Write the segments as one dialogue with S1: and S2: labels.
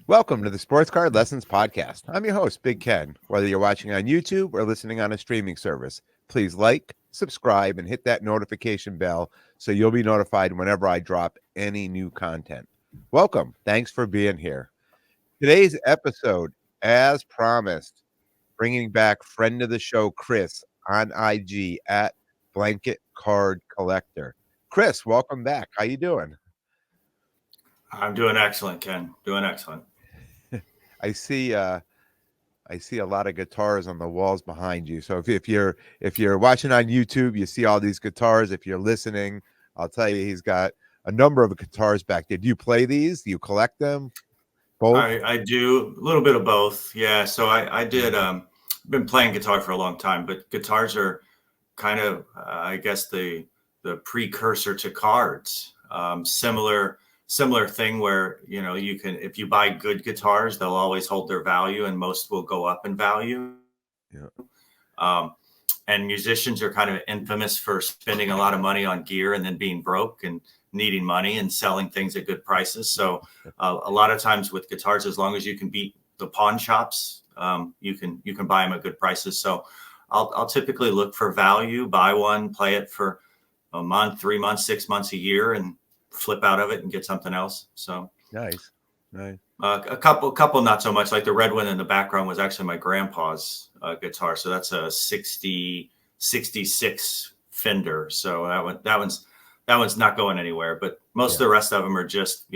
S1: Welcome to the Sports Card Lessons Podcast. I'm your host, Big Ken. Whether you're watching on YouTube or listening on a streaming service, please like, subscribe, and hit that notification bell so you'll be notified whenever I drop any new content. Welcome. Thanks for being here. Today's episode, as promised, bringing back friend of the show, Chris, on IG at Blanket Card Collector. Chris, welcome back. How you doing?
S2: I'm doing excellent, Ken. Doing excellent.
S1: I see a lot of guitars on the walls behind you. So if you're watching on YouTube, you see all these guitars. If you're listening, I'll tell you he's got a number of guitars back there. Do you play these? Do you collect them? Both?
S2: I do a little bit of both. Yeah. So I did been playing guitar for a long time, but guitars are kind of I guess the precursor to cards. Similar thing where you can, if you buy good guitars, they'll always hold their value, and most will go up in value.
S1: Yeah.
S2: And musicians are kind of infamous for spending a lot of money on gear and then being broke and needing money and selling things at good prices. So a lot of times with guitars, as long as you can beat the pawn shops, you can buy them at good prices. So I'll typically look for value, buy one, play it for a month, 3 months, 6 months, a year, and flip out of it and get something else. So
S1: Nice.
S2: a couple not so much. Like the red one in the background was actually my grandpa's guitar. So that's a 66 Fender. So that one's not going anywhere. But most of the rest of them are just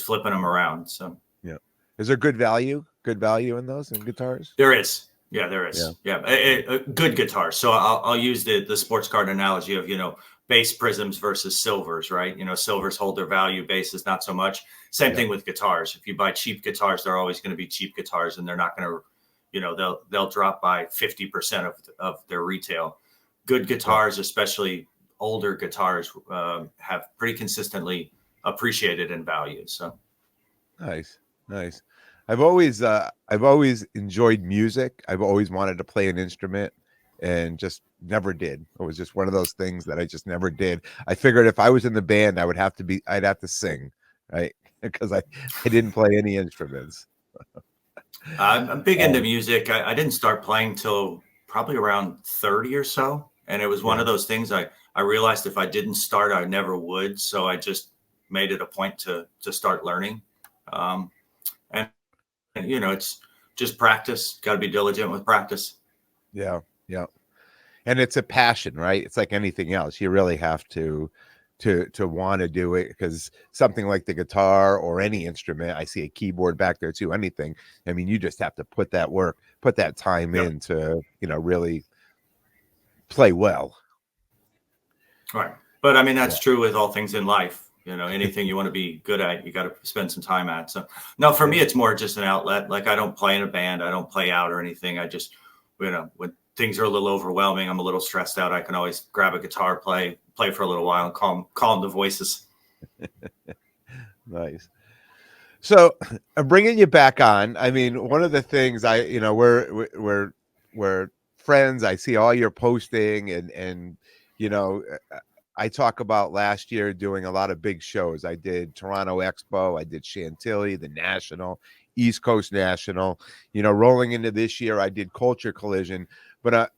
S2: flipping them around. So
S1: Yeah. Is there good value? Good value in those guitars?
S2: there is. Yeah, there is. Yeah, a good guitar. So I'll use the sports card analogy of base prisms versus silvers, right? Silvers hold their value, bases not so much. Same thing with guitars. If you buy cheap guitars, they're always going to be cheap guitars, and they're not going to, they'll drop by 50% of their retail. Good guitars, especially older guitars, have pretty consistently appreciated in value. So
S1: Nice. I've always enjoyed music. I've always wanted to play an instrument and just never did. It was just one of those things that I just never did. I figured if I was in the band, I'd have to sing, right? Because I didn't play any instruments.
S2: I'm big into music. I didn't start playing till probably around 30 or so. And it was one of those things I realized if I didn't start, I never would. So I just made it a point to start learning. And it's just practice. Got to be diligent with practice.
S1: Yeah. And it's a passion, right? It's like anything else. You really have to want to do it, because something like the guitar or any instrument, I see a keyboard back there too, anything. I mean, you just have to put that time in to, really play well.
S2: Right. But I mean, that's true with all things in life. Anything you want to be good at, you got to spend some time at. So no, for me, it's more just an outlet. Like I don't play in a band. I don't play out or anything. I just, when things are a little overwhelming, I'm a little stressed out, I can always grab a guitar, play for a little while, and calm the voices.
S1: Nice. So I'm bringing you back on. I mean, one of the things we're friends. I see all your posting and I talk about last year doing a lot of big shows. I did Toronto Expo, I did Chantilly, the National, East Coast National. Rolling into this year, I did Culture Collision. But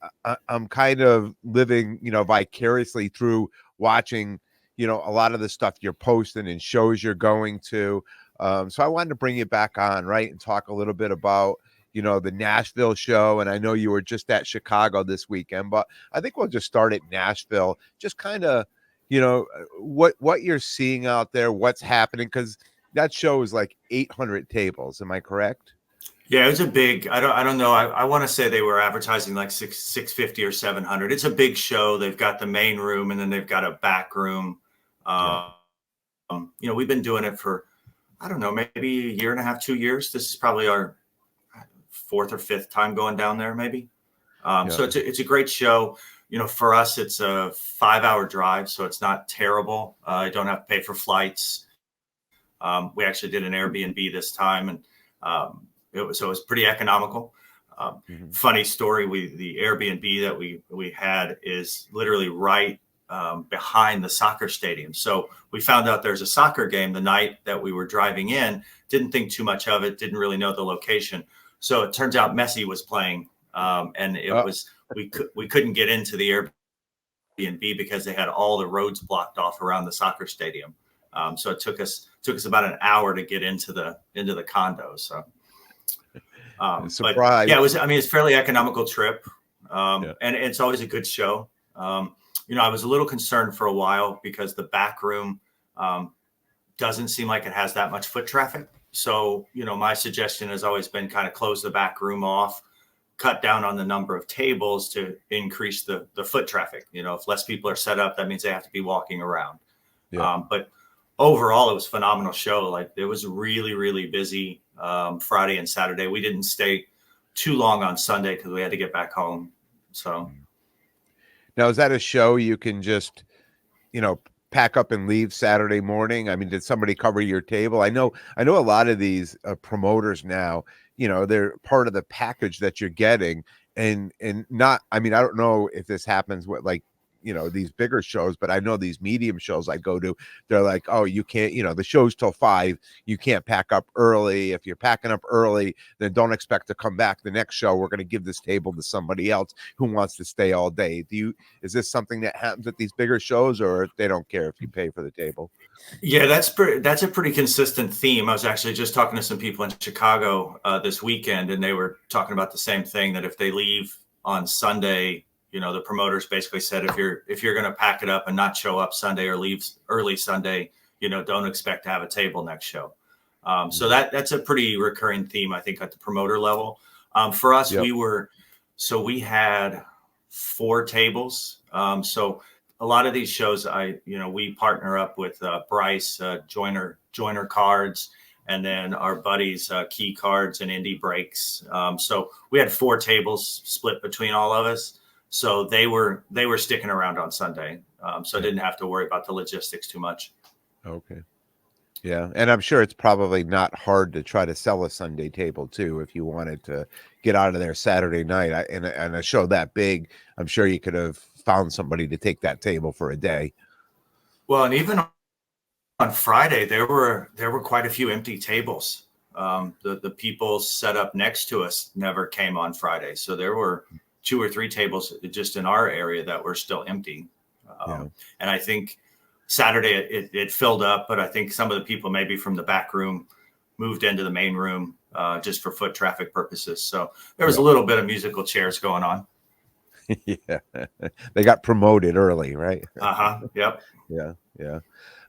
S1: I'm kind of living, vicariously through watching, a lot of the stuff you're posting and shows you're going to. So I wanted to bring you back on, right, and talk a little bit about, the Nashville show. And I know you were just at Chicago this weekend, but I think we'll just start at Nashville. Just kind of, what you're seeing out there, what's happening, because that show is like 800 tables. Am I correct?
S2: Yeah, it was a big. I don't know. I want to say they were advertising like 650 or 700. It's a big show. They've got the main room, and then they've got a back room. We've been doing it for, I don't know, maybe a year and a half, 2 years. This is probably our fourth or fifth time going down there, maybe. So it's a great show. For us, it's a 5-hour drive, so it's not terrible. I don't have to pay for flights. We actually did an Airbnb this time, and it was pretty economical. Funny story. The Airbnb that we had is literally right behind the soccer stadium. So we found out there's a soccer game the night that we were driving in. Didn't think too much of it. Didn't really know the location. So it turns out Messi was playing, and it was we couldn't get into the Airbnb because they had all the roads blocked off around the soccer stadium. So it took us about an hour to get into the condo. So, but yeah, it was. I mean, it's a fairly economical trip, and it's always a good show. I was a little concerned for a while because the back room doesn't seem like it has that much foot traffic. So, my suggestion has always been kind of close the back room off, cut down on the number of tables to increase the foot traffic. If less people are set up, that means they have to be walking around. Yeah. But overall, it was a phenomenal show. Like, it was really, really busy Friday and Saturday. We didn't stay too long on Sunday because we had to get back home. So
S1: now, is that a show you can just, pack up and leave Saturday morning? I mean, did somebody cover your table? I know a lot of these promoters now, they're part of the package that you're getting, and not. I mean, I don't know if this happens with these bigger shows, but I know these medium shows I go to, they're like, oh, you can't, the show's till 5, you can't pack up early. If you're packing up early, then don't expect to come back the next show. We're going to give this table to somebody else who wants to stay all day. Is this something that happens at these bigger shows, or they don't care if you pay for the table?
S2: Yeah, that's a pretty consistent theme. I was actually just talking to some people in Chicago this weekend, and they were talking about the same thing, that if they leave on Sunday, the promoters basically said, if you're going to pack it up and not show up Sunday or leave early Sunday, don't expect to have a table next show. So that's a pretty recurring theme, I think, at the promoter level. For us, we had 4 tables. So a lot of these shows, we partner up with Bryce, Joiner Cards, and then our buddies, Key Cards and Indie Breaks. So we had 4 tables split between all of us. So they were sticking around on Sunday. So I didn't have to worry about the logistics too much.
S1: Okay. Yeah. And I'm sure it's probably not hard to try to sell a Sunday table too, if you wanted to get out of there Saturday night. And a show that big, I'm sure you could have found somebody to take that table for a day.
S2: Well, and even on Friday, there were quite a few empty tables. The people set up next to us never came on Friday. So there were 2 or 3 tables just in our area that were still empty. And I think Saturday it filled up, but I think some of the people maybe from the back room moved into the main room just for foot traffic purposes. So there was a little bit of musical chairs going on.
S1: Yeah. They got promoted early, right?
S2: Yep.
S1: Yeah.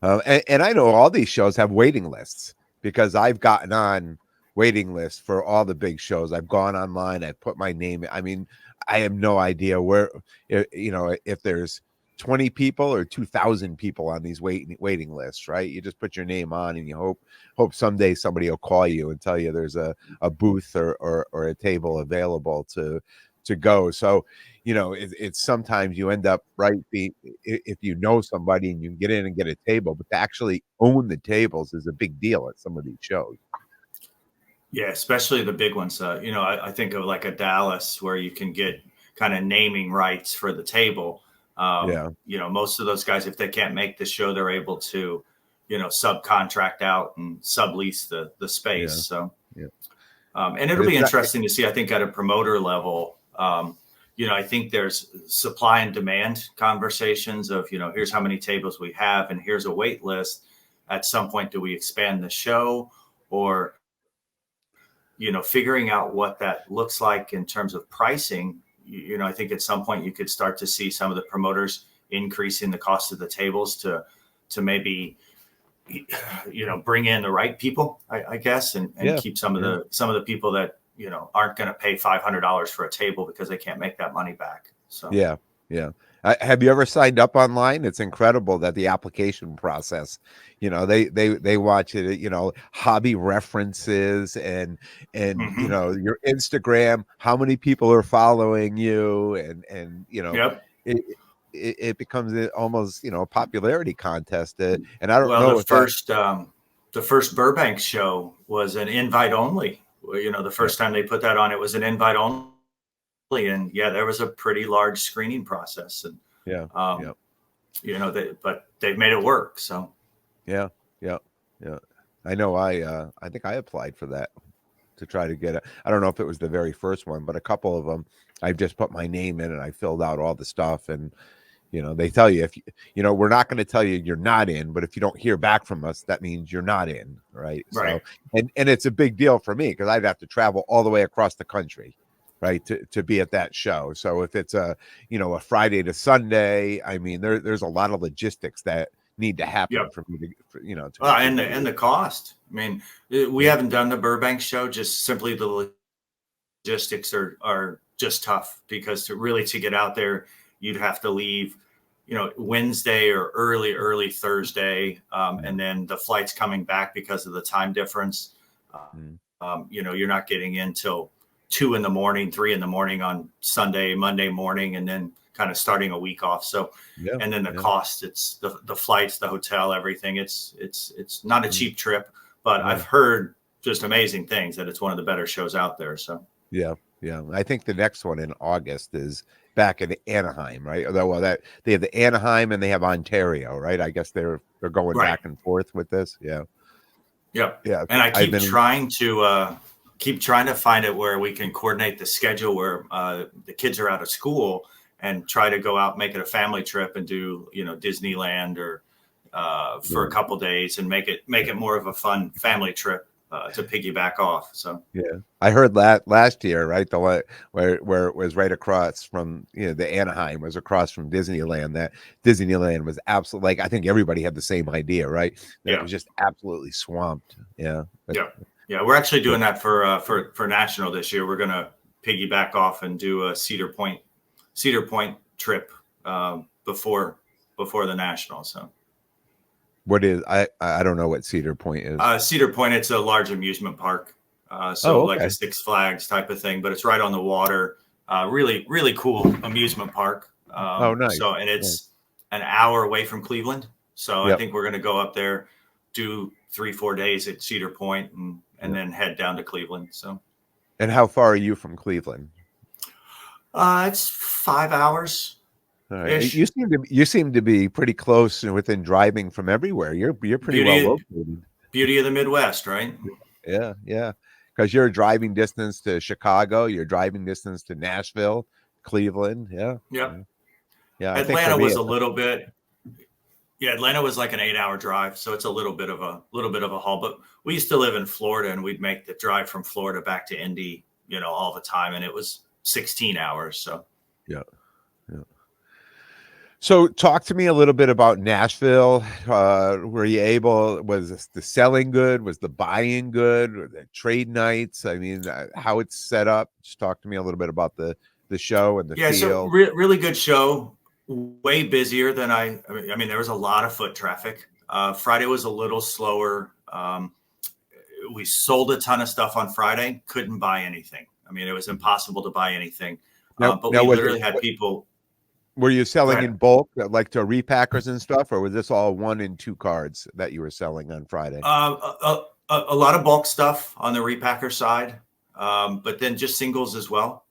S1: And I know all these shows have waiting lists, because I've gotten on waiting lists for all the big shows. I've gone online, I've put my name. I mean, I have no idea where, if there's 20 people or 2,000 people on these waiting lists, right? You just put your name on and you hope someday somebody will call you and tell you there's a booth or a table available to go. So, it's sometimes you end up, right, if you know somebody and you can get in and get a table, but to actually own the tables is a big deal at some of these shows.
S2: Yeah, especially the big ones. I think of like a Dallas, where you can get kind of naming rights for the table. Most of those guys, if they can't make the show, they're able to, subcontract out and sublease the space. So, and it'll be interesting to see, I think, at a promoter level. I think there's supply and demand conversations of, here's how many tables we have and here's a wait list. At some point, do we expand the show, or figuring out what that looks like in terms of pricing? I think at some point you could start to see some of the promoters increasing the cost of the tables to maybe, bring in the right people, I guess, and keep some of the people that, aren't going to pay $500 for a table because they can't make that money back. So,
S1: yeah. Have you ever signed up online? It's incredible that the application process, they watch it, hobby references and your Instagram, how many people are following you, and it becomes almost, a popularity contest. And I don't know
S2: the first Burbank show was an invite only. The first time they put that on, it was an invite only. And there was a pretty large screening process. And but they've made it work. So
S1: Yeah, yeah, yeah. I know. I think I applied for that to try to get it. I don't know if it was the very first one, but a couple of them, I've just put my name in and I filled out all the stuff. And they tell you, if we're not going to tell you you're not in, but if you don't hear back from us, that means you're not in, right?
S2: right.
S1: So, and it's a big deal for me because I'd have to travel all the way across the country, right, to be at that show. So if it's a Friday to Sunday, I mean, there's a lot of logistics that need to happen
S2: Yep.
S1: for me to
S2: And
S1: do
S2: the cost. I mean, we
S1: it.
S2: haven't done the Burbank show. Just simply the logistics are just tough because to get out there, you'd have to leave, Wednesday or early Thursday,
S1: Yeah.
S2: and then the flights coming back because of the time difference.
S1: Mm.
S2: You're not getting in till 2 in the morning, 3 in the morning on Sunday, Monday morning, and then kind of starting a week off. So,
S1: Yeah,
S2: and then the
S1: yeah,
S2: cost, it's the flights, the hotel, everything. It's not a
S1: mm,
S2: cheap trip, but
S1: yeah,
S2: I've heard just amazing things that it's one of the better shows out there. So,
S1: yeah, yeah. I think the next one in August is back in Anaheim, right? Although, well, that they have the Anaheim and they have Ontario, right? I guess they're going
S2: right.
S1: back and forth with this. Yeah,
S2: Yep.
S1: yeah.
S2: And I
S1: I've been,
S2: keep trying to find it where we can coordinate the schedule where the kids are out of school and try to go out, make it a family trip and do, Disneyland or for a
S1: yeah,
S2: couple days and make it more of a fun family trip to piggyback off. So
S1: yeah. I heard that last year, right? The one where it was right across from, the Anaheim was across from Disneyland. That Disneyland was absolutely, like, I think everybody had the same idea, right? That it
S2: yeah,
S1: was just absolutely swamped. Yeah,
S2: yeah, yeah. We're actually
S1: but
S2: doing that for National this year. We're gonna piggyback off and do a Cedar Point trip before the National. So.
S1: what is I don't know what Cedar Point is.
S2: Cedar Point, it's a large amusement park. So
S1: Oh,
S2: like a
S1: okay.
S2: Six Flags type of thing, but it's right on the water. Really, really cool amusement park.
S1: Oh, nice.
S2: And
S1: Nice.
S2: it's an hour away from Cleveland. So I
S1: Yep.
S2: think we're going to go up there, do 3-4 days at Cedar Point and
S1: Yep.
S2: then head down to Cleveland. So
S1: And how far are you from Cleveland?
S2: it's 5 hours
S1: All right.
S2: ish.
S1: You seem to be pretty close and within driving from everywhere. You're pretty well
S2: Beauty,
S1: located.
S2: beauty of the Midwest, right?
S1: Yeah, yeah. Because you're driving distance to Chicago, you're driving distance to Nashville, Cleveland. Yeah,
S2: Yep.
S1: yeah, yeah. I think for
S2: Atlanta
S1: me,
S2: was a little bit. Yeah, Atlanta was like an 8-hour drive, so it's a little bit of a haul. But we used to live in Florida, and we'd make the drive from Florida back to Indy, all the time, and it was 16 hours. So
S1: yeah, yeah. So talk to me a little bit about Nashville. Were you able, was the selling good? Was the buying good? Were the trade nights? I mean, how it's set up. Just talk to me a little bit about the show and the
S2: yeah, so
S1: feel.
S2: really good show. Way busier than I mean, there was a lot of foot traffic. Friday was a little slower. We sold a ton of stuff on Friday. Couldn't buy anything. I mean, it was impossible to buy anything. But
S1: Now
S2: we
S1: was it,
S2: literally had people.
S1: were you
S2: Go
S1: selling
S2: ahead.
S1: in bulk, like to repackers and stuff, or was this all 1 and 2 cards that you were selling on Friday?
S2: A lot of bulk stuff on the repacker side, but then just singles as well.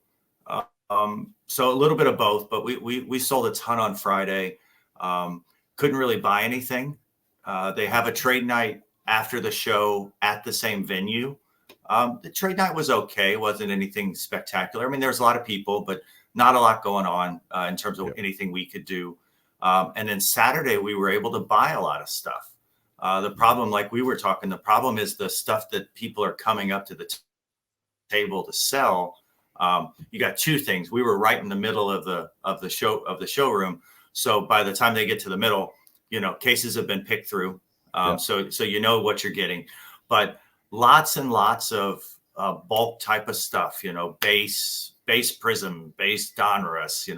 S2: So a little bit of both, but we sold a ton on Friday. Couldn't really buy anything. They have a trade night after the show at the same venue. The trade night was okay. It wasn't anything spectacular. I mean, there was a lot of people, but not a lot going on in terms of
S1: Yep.
S2: anything we could do. And then Saturday, we were able to buy a lot of stuff. The problem, like we were talking, the problem is the stuff that people are coming up to the table to sell. You got two things. We were right in the middle of the showroom. So by the time they get to the middle, cases have been picked through.
S1: Yep.
S2: So you know what you're getting, but lots and lots of bulk type of stuff. Base prism, base Donruss.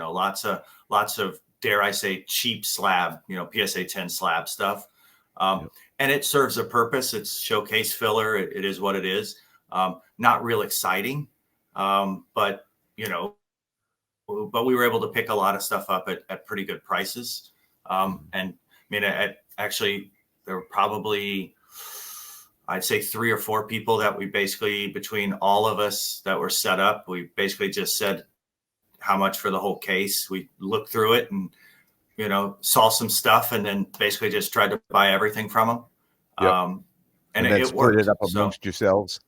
S2: Lots of dare I say cheap slab. PSA 10 slab stuff.
S1: Yep.
S2: And it serves a purpose. It's showcase filler. It is what it is. Not real exciting. But we were able to pick a lot of stuff up at pretty good prices. And I mean, actually, there were probably, I'd say 3 or 4 people that we basically, between all of us that were set up, we basically just said how much for the whole case. We looked through it and, saw some stuff and then basically just tried to buy everything from them.
S1: Yep.
S2: And
S1: then
S2: it
S1: split it
S2: worked.
S1: up
S2: So
S1: amongst yourselves.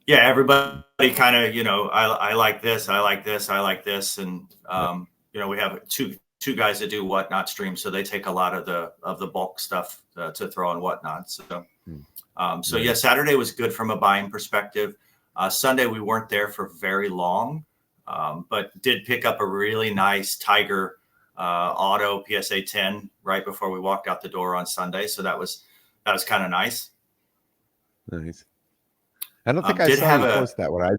S2: yeah, everybody kind of, I like this, I like this, I like this. And,
S1: Yep.
S2: we have two guys that do Whatnot streams. So they take a lot of the bulk stuff to throw on Whatnot. So, yeah, Saturday was good from a buying perspective. Sunday, we weren't there for very long, but did pick up a really nice Tiger auto PSA 10 right before we walked out the door on Sunday. So that was kind of nice.
S1: Nice. I don't think I
S2: Did
S1: saw
S2: have
S1: you post that one.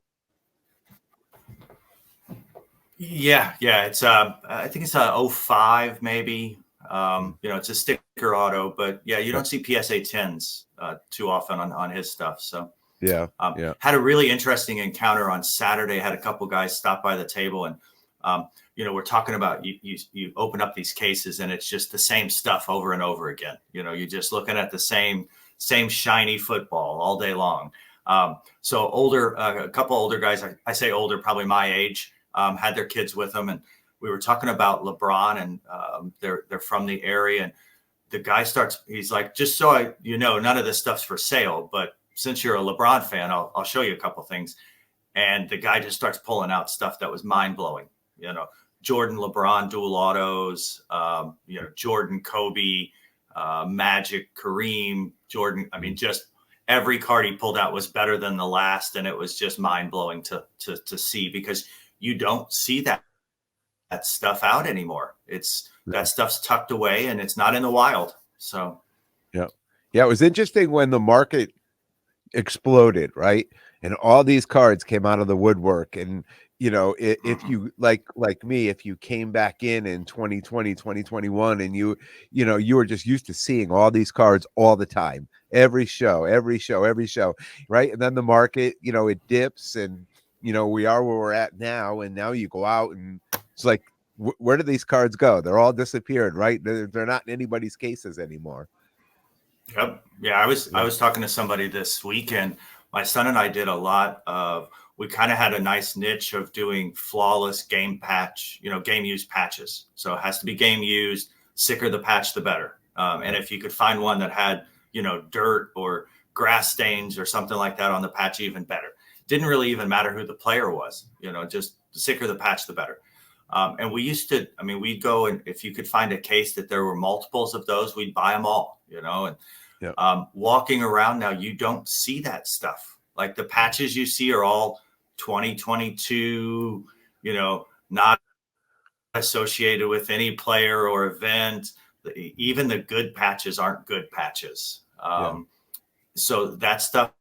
S2: Yeah. It's I think it's a 05 maybe. It's a sticker auto, but yeah, you don't see PSA 10s too often on his stuff. So
S1: yeah.
S2: Had a really interesting encounter on Saturday. Had a couple guys stop by the table and we're talking about you open up these cases and it's just the same stuff over and over again. You're just looking at the same shiny football all day long. So a couple older guys, I say older, probably my age, had their kids with them. And we were talking about LeBron and they're from the area. And the guy he's like, just so none of this stuff's for sale, but since you're a LeBron fan, I'll show you a couple things. And the guy just starts pulling out stuff that was mind blowing, Jordan, LeBron, dual autos, Jordan, Kobe, Magic, Kareem, Jordan. I mean, just every card he pulled out was better than the last. And it was just mind blowing to see, because you don't see that stuff out anymore. That stuff's tucked away and it's not in the wild. So,
S1: yeah. It was interesting when the market exploded, right? And all these cards came out of the woodwork. And, if you like me, if you came back in 2020, 2021, and you were just used to seeing all these cards all the time, every show, right? And then the market, it dips and, we are where we're at now. And now you go out and it's like, where did these cards go? They're all disappeared, right? They're not in anybody's cases anymore.
S2: Yep. Yeah, I was talking to somebody this weekend. My son and I did a lot of. We kind of had a nice niche of doing flawless game used patches. So it has to be game used. Sicker the patch, the better. And if you could find one that had dirt or grass stains or something like that on the patch, even better. Didn't really even matter who the player was. Just the sicker the patch, the better. And we used to. I mean, we'd go and if you could find a case that there were multiples of those, we'd buy them all. And walking around now, you don't see that stuff. Like the patches you see are all 2022, not associated with any player or event. Even the good patches aren't good patches. So that stuff,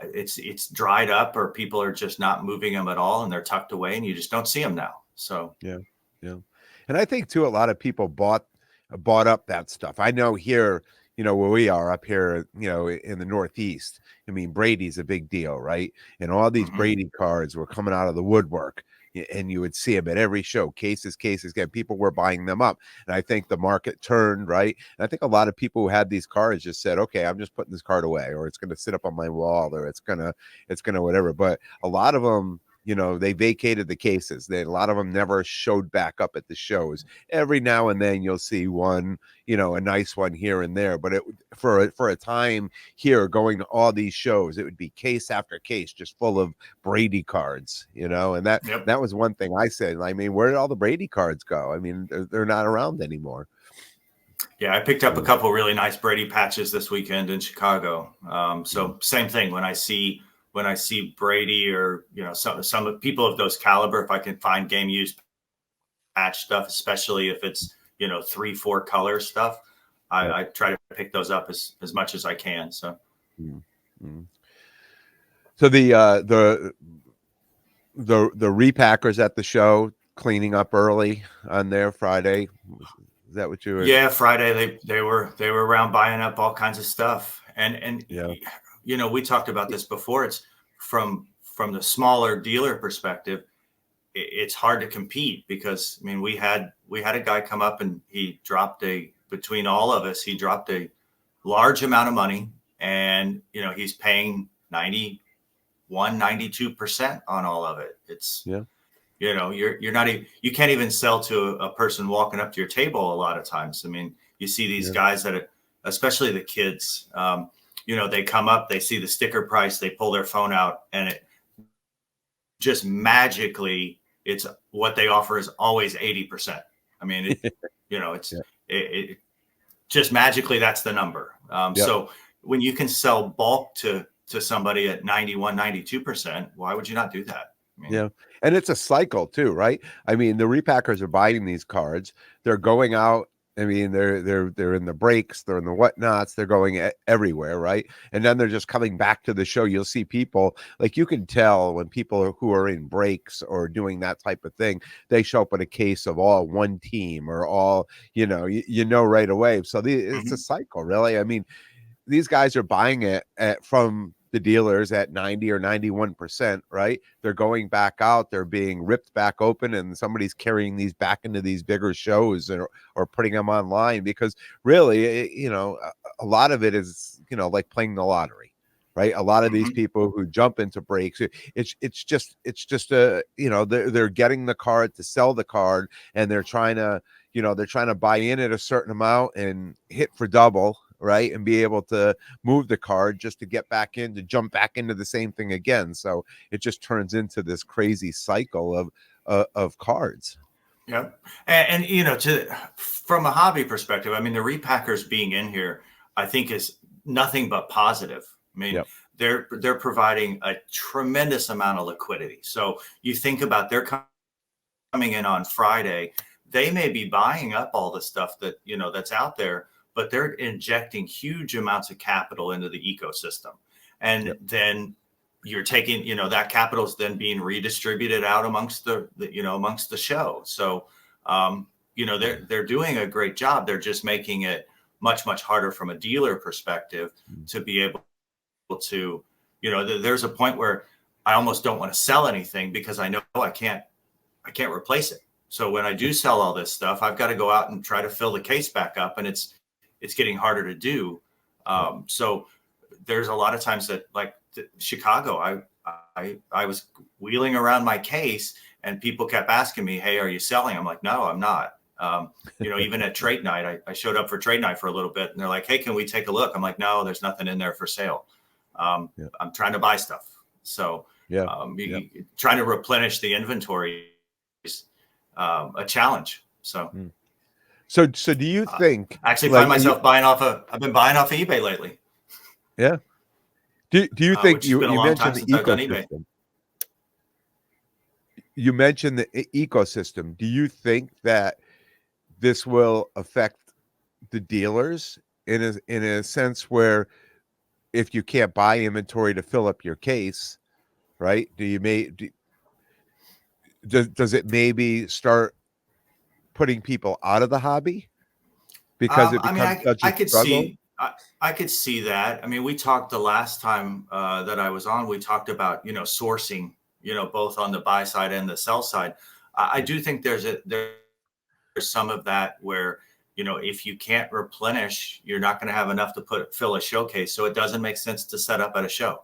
S2: it's dried up, or people are just not moving them at all, and they're tucked away, and you just don't see them now. So
S1: yeah. And I think too, a lot of people bought up that stuff. I know here, where we are up here, in the Northeast, I mean, Brady's a big deal, right? And all these Brady cards were coming out of the woodwork, and you would see them at every show, cases. People were buying them up. And I think the market turned, right? And I think a lot of people who had these cards just said, okay, I'm just putting this card away, or it's going to sit up on my wall, or it's going to whatever. But a lot of them, they vacated the cases. A lot of them never showed back up at the shows. Every now and then you'll see one, a nice one here and there. But for a time here, going to all these shows, it would be case after case, just full of Brady cards, and that was one thing I said. I mean, where did all the Brady cards go? I mean, they're not around anymore.
S2: Yeah, I picked up a couple really nice Brady patches this weekend in Chicago. So same thing when I see Brady or some people of those caliber, if I can find game used patch stuff, especially if it's 3-4 color stuff, I try to pick those up as much as I can. So
S1: so the repackers at the show cleaning up early on their Friday, is that what you were?
S2: Yeah, Friday they were around buying up all kinds of stuff, and we talked about this before. It's from the smaller dealer perspective, it's hard to compete because, I mean, we had a guy come up and he dropped between all of us, he dropped a large amount of money, and, he's paying 92% on all of it. You're not even, you can't even sell to a person walking up to your table a lot of times. I mean, you see these
S1: Yeah.
S2: guys that are, especially the kids, they come up, they see the sticker price, they pull their phone out, and it just magically, it's what they offer is always 80%. I mean, it's
S1: Yeah.
S2: it just magically that's the number.
S1: Yep.
S2: So when you can sell bulk to somebody at 91, 92%, why would you not do that? I mean,
S1: Yeah, and it's a cycle too, right? I mean, the repackers are buying these cards. They're going out. I mean, they're in the breaks, they're in the whatnots, they're going everywhere, right? And then they're just coming back to the show. You'll see people like you can tell when people who are in breaks or doing that type of thing, they show up with a case of all one team or all, you know right away. So it's a
S2: mhm.
S1: cycle, really. I mean, these guys are buying it from the dealers at 90 or 91%, right? They're going back out, they're being ripped back open, and somebody's carrying these back into these bigger shows or putting them online because really, a lot of it is, like playing the lottery. Right, a lot of these
S2: Mhm.
S1: people who jump into breaks, it's just a they're getting the card to sell the card, and they're trying to buy in at a certain amount and hit for double, right? And be able to move the card just to get back in, to jump back into the same thing again. So it just turns into this crazy cycle of cards.
S2: Yep. And from a hobby perspective, I mean, the repackers being in here, I think is nothing but positive. I mean,
S1: Yep.
S2: they're providing a tremendous amount of liquidity. So you think about they're coming in on Friday, they may be buying up all the stuff that that's out there, but they're injecting huge amounts of capital into the ecosystem, and
S1: Yep.
S2: then you're taking that capital is then being redistributed out amongst amongst the show. So they're doing a great job. They're just making it much harder from a dealer perspective to be able to there's a point where I almost don't want to sell anything because I know I can't replace it. So when I do sell all this stuff, I've got to go out and try to fill the case back up, and it's getting harder to do.
S1: Yep.
S2: So there's a lot of times that, like Chicago, I was wheeling around my case, and people kept asking me, "Hey, are you selling?" I'm like, "No, I'm not." Even at trade night, I showed up for trade night for a little bit, and they're like, "Hey, can we take a look?" I'm like, "No, there's nothing in there for sale.
S1: Yep.
S2: I'm trying to buy stuff." So
S1: Yeah. Yep.
S2: trying to replenish the inventory is a challenge. So
S1: Mm. So do you think
S2: I actually find
S1: like
S2: myself I've been buying off of eBay lately,
S1: yeah? Do you think
S2: which has been a
S1: you
S2: long time
S1: mentioned the
S2: since I've done eBay.
S1: ecosystem? You mentioned the ecosystem. Do you think that this will affect the dealers in a sense where if you can't buy inventory to fill up your case, right? Does it maybe start putting people out of the hobby because it
S2: I mean,
S1: becomes such
S2: I
S1: a
S2: could
S1: struggle?
S2: see I could see that. I mean, we talked the last time that I was on. We talked about sourcing, both on the buy side and the sell side. I do think there's some of that where if you can't replenish, you're not going to have enough to fill a showcase. So it doesn't make sense to set up at a show.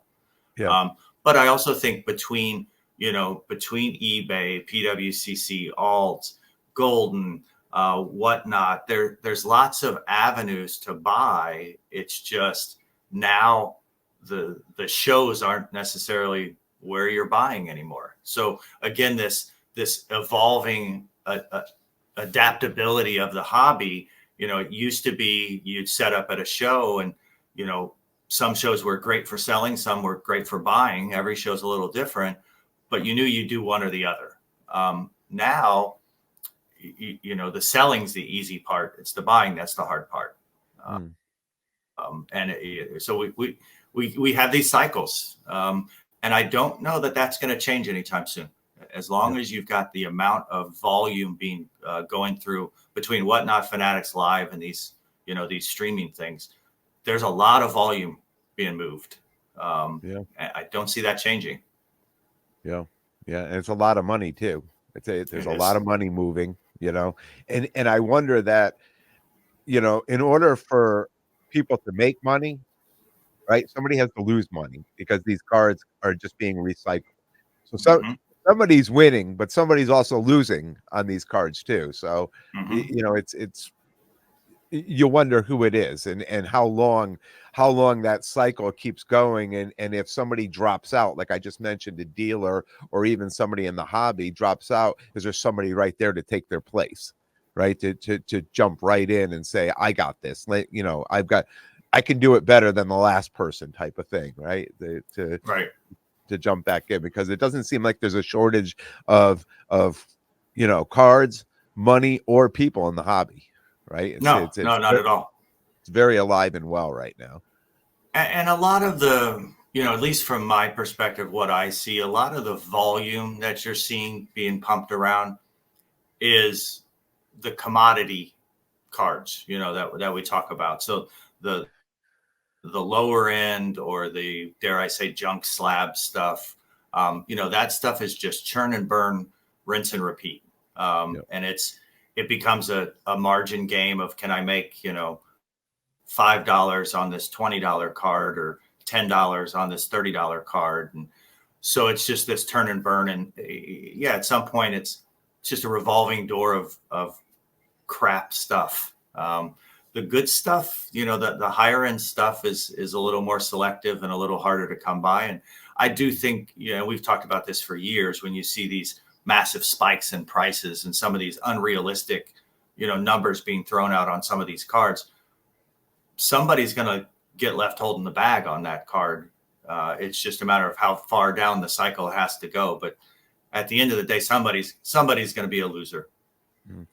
S1: Yeah,
S2: But I also think between eBay, PWCC, Alt, Golden, whatnot, there's lots of avenues to buy. It's just now the shows aren't necessarily where you're buying anymore. So again, this evolving adaptability of the hobby. It used to be you'd set up at a show, and you know some shows were great for selling, some were great for buying. Every show's a little different, but you knew you do one or the other. Now, the selling's the easy part. It's the buying that's the hard part.
S1: mm,
S2: So we have these cycles, and I don't know that that's going to change anytime soon. As
S1: yeah,
S2: long as you've got the amount of volume being going through between Whatnot, Fanatics Live, and these streaming things, there's a lot of volume being moved.
S1: yeah,
S2: And I don't see that changing.
S1: yeah, yeah, and it's a lot of money too. There's
S2: It
S1: a lot
S2: is.
S1: of money moving, and I wonder that, in order for people to make money, right, somebody has to lose money because these cards are just being recycled. So
S2: Mhm.
S1: somebody's winning, but somebody's also losing on these cards too. So,
S2: Mm-hmm.
S1: it's you wonder who it is, and how long that cycle keeps going, and if somebody drops out, like I just mentioned, a dealer or even somebody in the hobby drops out, is there somebody right there to take their place, right? To jump right in and say, I got this. I can do it better than the last person, type of thing, right?
S2: Right.
S1: To jump back in, because it doesn't seem like there's a shortage of cards, money, or people in the hobby, right?
S2: No, no, not at all.
S1: It's very alive and well right now.
S2: And a lot of the, at least from my perspective, what I see, a lot of the volume that you're seeing being pumped around is the commodity cards, that we talk about. So the the lower end, or the, dare I say, junk slab stuff, that stuff is just churn and burn, rinse and repeat.
S1: Yep.
S2: And it becomes a margin game of, can I make, $5 on this $20 card, or $10 on this $30 card. And so it's just this turn and burn. And yeah, at some point it's just a revolving door of crap stuff. The good stuff, the higher end stuff is a little more selective and a little harder to come by. And I do think, we've talked about this for years, when you see these massive spikes in prices and some of these unrealistic, numbers being thrown out on some of these cards, somebody's going to get left holding the bag on that card. It's just a matter of how far down the cycle it has to go. But at the end of the day, somebody's going to be a loser.
S1: Mm.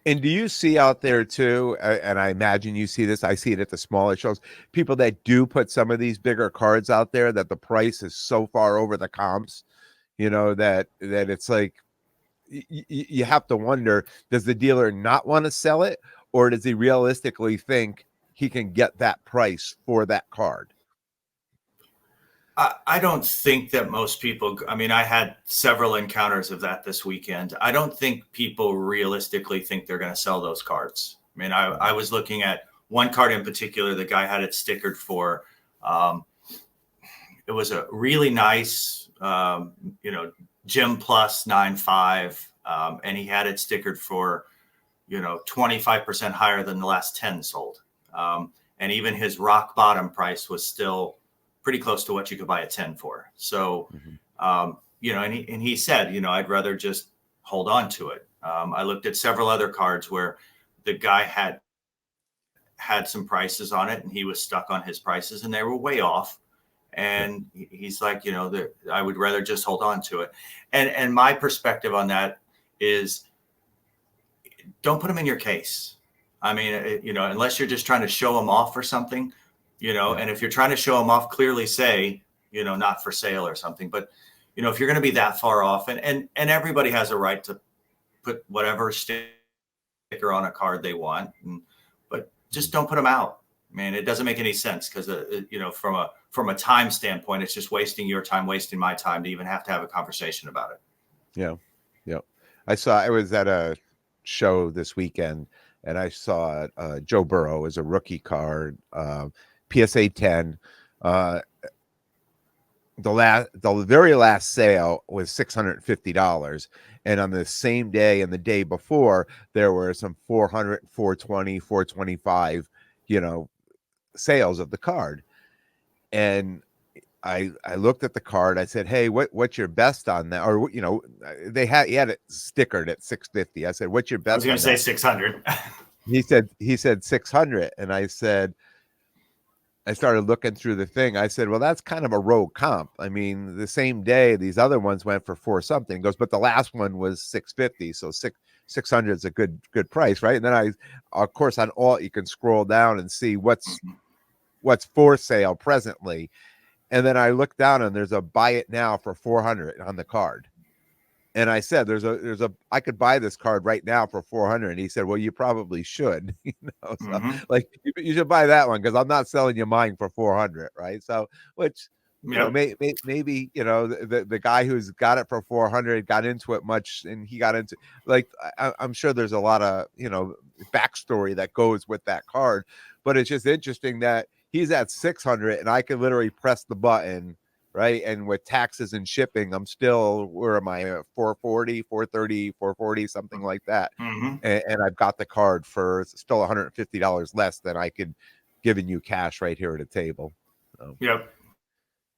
S1: And do you see out there too, and I imagine you see this, I see it at the smaller shows, people that do put some of these bigger cards out there, that the price is so far over the comps, that it's like, you have to wonder, does the dealer not want to sell it, or does he realistically think he can get that price for that card?
S2: I don't think that most people, I mean, I had several encounters of that this weekend. I don't think people realistically think they're going to sell those cards. I mean, I was looking at one card in particular. The guy had it stickered for, it was a really nice, Gym Plus 9.5. And he had it stickered for, 25% higher than the last 10 sold. And even his rock bottom price was still pretty close to what you could buy a 10 for. So, and he said, I'd rather just hold on to it. I looked at several other cards where the guy had some prices on it, and he was stuck on his prices, and they were way off. And he's like, I would rather just hold on to it. And my perspective on that is, don't put them in your case. I mean, unless you're just trying to show them off or something, and if you're trying to show them off, clearly say, not for sale or something. But, if you're going to be that far off, and everybody has a right to put whatever sticker on a card they want, but just don't put them out. Man, it doesn't make any sense, because, from a time standpoint, it's just wasting your time, wasting my time to even have to have a conversation about it.
S1: Yeah. Yeah. I was at a show this weekend, and I saw Joe Burrow as a rookie card, PSA 10. The very last sale was $650, and on the same day and the day before, there were some 400, 420, 425, sales of the card. And I looked at the card. I said, "Hey, what's your best on that?" Or he had it stickered at 650. I said, "What's your best?"
S2: I was going to say 600.
S1: He said 600, and I started looking through the thing. I said, well, that's kind of a rogue comp. I mean, the same day these other ones went for 4 something. He goes, but the last one was 650, so 600 is a good price, right? And then of course, on all, you can scroll down and see what's for sale presently. And then I look down, and there's a buy it now for 400 on the card. And I said, I could buy this card right now for 400. And he said, well, you probably should, so, like, you should buy that one, because I'm not selling you mine for 400. Right. So, which, maybe, the guy who's got it for 400 got into it much, and he got into, like, I'm sure there's a lot of, backstory that goes with that card, but it's just interesting that he's at 600, and I could literally press the button, right? And with taxes and shipping, I'm still, where am I, 440, 430, 440, something like that.
S2: Mm-hmm.
S1: And I've got the card for still $150 less than I could giving you cash right here at a table. So,
S2: Yep.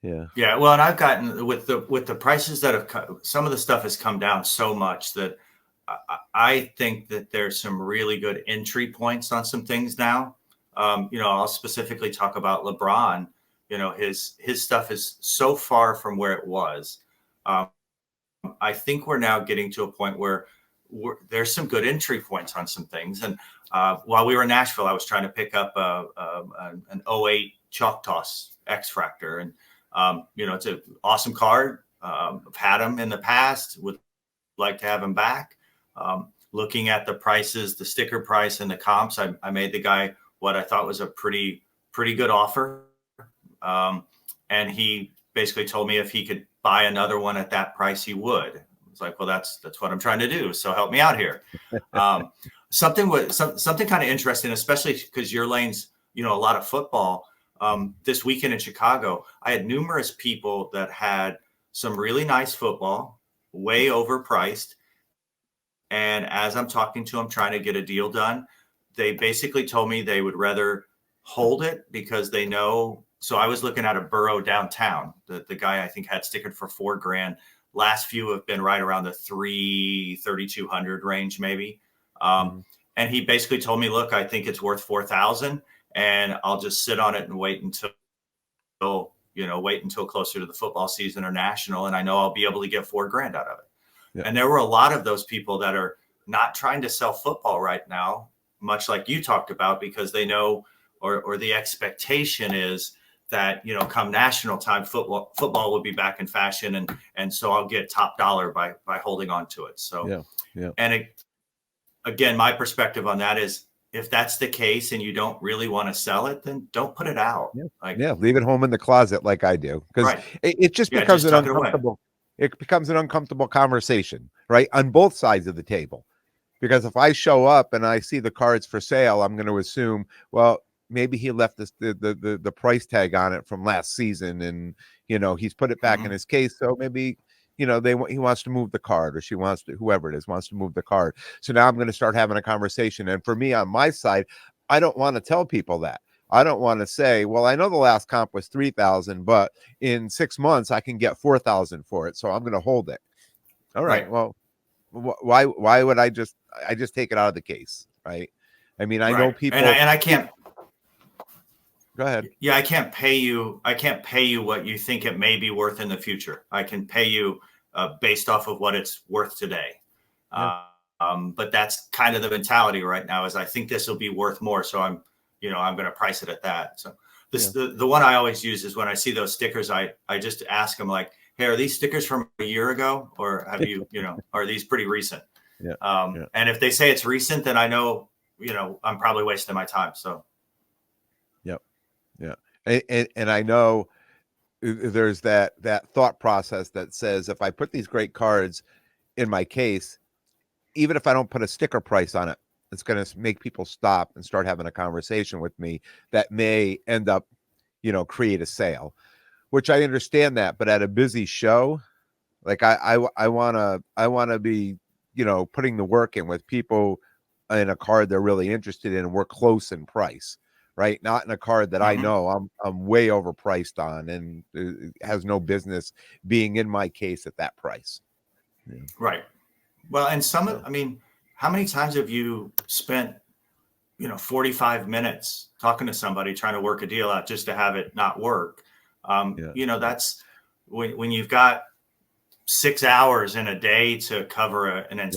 S1: yeah.
S2: Yeah. Well, and I've gotten with the prices that have some of the stuff has come down so much that I think that there's some really good entry points on some things now. I'll specifically talk about LeBron. His stuff is so far from where it was. Um, I think we're now getting to a point where there's some good entry points on some things. And while we were in Nashville, I was trying to pick up an '08 Choctaws X Fractor, and it's an awesome card. I've had them in the past. Would like to have him back. Looking at the prices, the sticker price and the comps, I made the guy what I thought was a pretty good offer. And he basically told me if he could buy another one at that price, he would. I was like, well, that's what I'm trying to do. So help me out here. Something kind of interesting, especially because your lane's, a lot of football. This weekend in Chicago, I had numerous people that had some really nice football, way overpriced. And as I'm talking to them, trying to get a deal done, they basically told me they would rather hold it because they know. So I was looking at a Burrow downtown. The guy I think had stickered for $4,000. Last few have been right around the 3,200 range, maybe. And he basically told me, look, I think it's worth 4,000 and I'll just sit on it and wait until closer to the football season or national. And I know I'll be able to get $4,000 out of it. Yeah. And there were a lot of those people that are not trying to sell football right now, much like you talked about, because they know, or the expectation is that, come national time, football will be back in fashion. And so I'll get top dollar by holding on to it. So,
S1: yeah.
S2: And again, my perspective on that is, if that's the case and you don't really want to sell it, then don't put it out.
S1: Leave it home in the closet like I do, because it just becomes an uncomfortable. It becomes an uncomfortable conversation, right, on both sides of the table. Because if I show up and I see the cards for sale, I'm going to assume, well, maybe he left the price tag on it from last season, and he's put it back in his case. So maybe he wants to move the card, or she wants to, whoever it is wants to move the card. So now I'm going to start having a conversation. And for me on my side, I don't want to tell people that. I don't want to say, well, I know the last comp was 3,000, but in 6 months I can get 4,000 for it, so I'm going to hold it. All right. Well, why would I just take it out of the case, right? I mean, I know people,
S2: and I can't.
S1: Go ahead.
S2: Yeah, I can't pay you what you think it may be worth in the future. I can pay you based off of what it's worth today. Yeah. But that's kind of the mentality right now. Is I think this will be worth more, so I'm going to price it at that. So the one I always use is when I see those stickers, I just ask them like, hey, are these stickers from a year ago, or have you, are these pretty recent? And if they say it's recent, then I know, I'm probably wasting my time. So.
S1: Yeah. And I know there's that thought process that says, if I put these great cards in my case, even if I don't put a sticker price on it, it's going to make people stop and start having a conversation with me that may end up, create a sale, which I understand that. But at a busy show, like I want to be, putting the work in with people in a card they're really interested in, and we're close in price, right? Not in a card that I know I'm way overpriced on, and it has no business being in my case at that price. Yeah.
S2: Right. Well, and I mean, how many times have you spent, 45 minutes talking to somebody trying to work a deal out just to have it not work? That's when you've got 6 hours in a day to cover an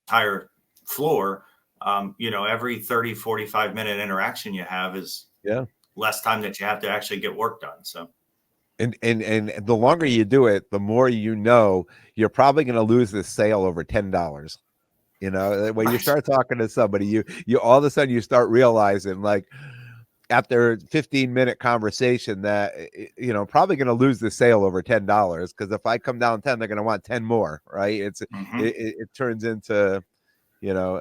S2: entire floor. Every 30, 45 minute interaction you have is less time that you have to actually get work done. So.
S1: And the longer you do it, the more you're probably going to lose this sale over $10. When you start talking to somebody, you all of a sudden you start realizing, like, after 15-minute conversation, that probably going to lose the sale over $10, because if I come down 10, they're going to want 10 more, right? It turns into, you're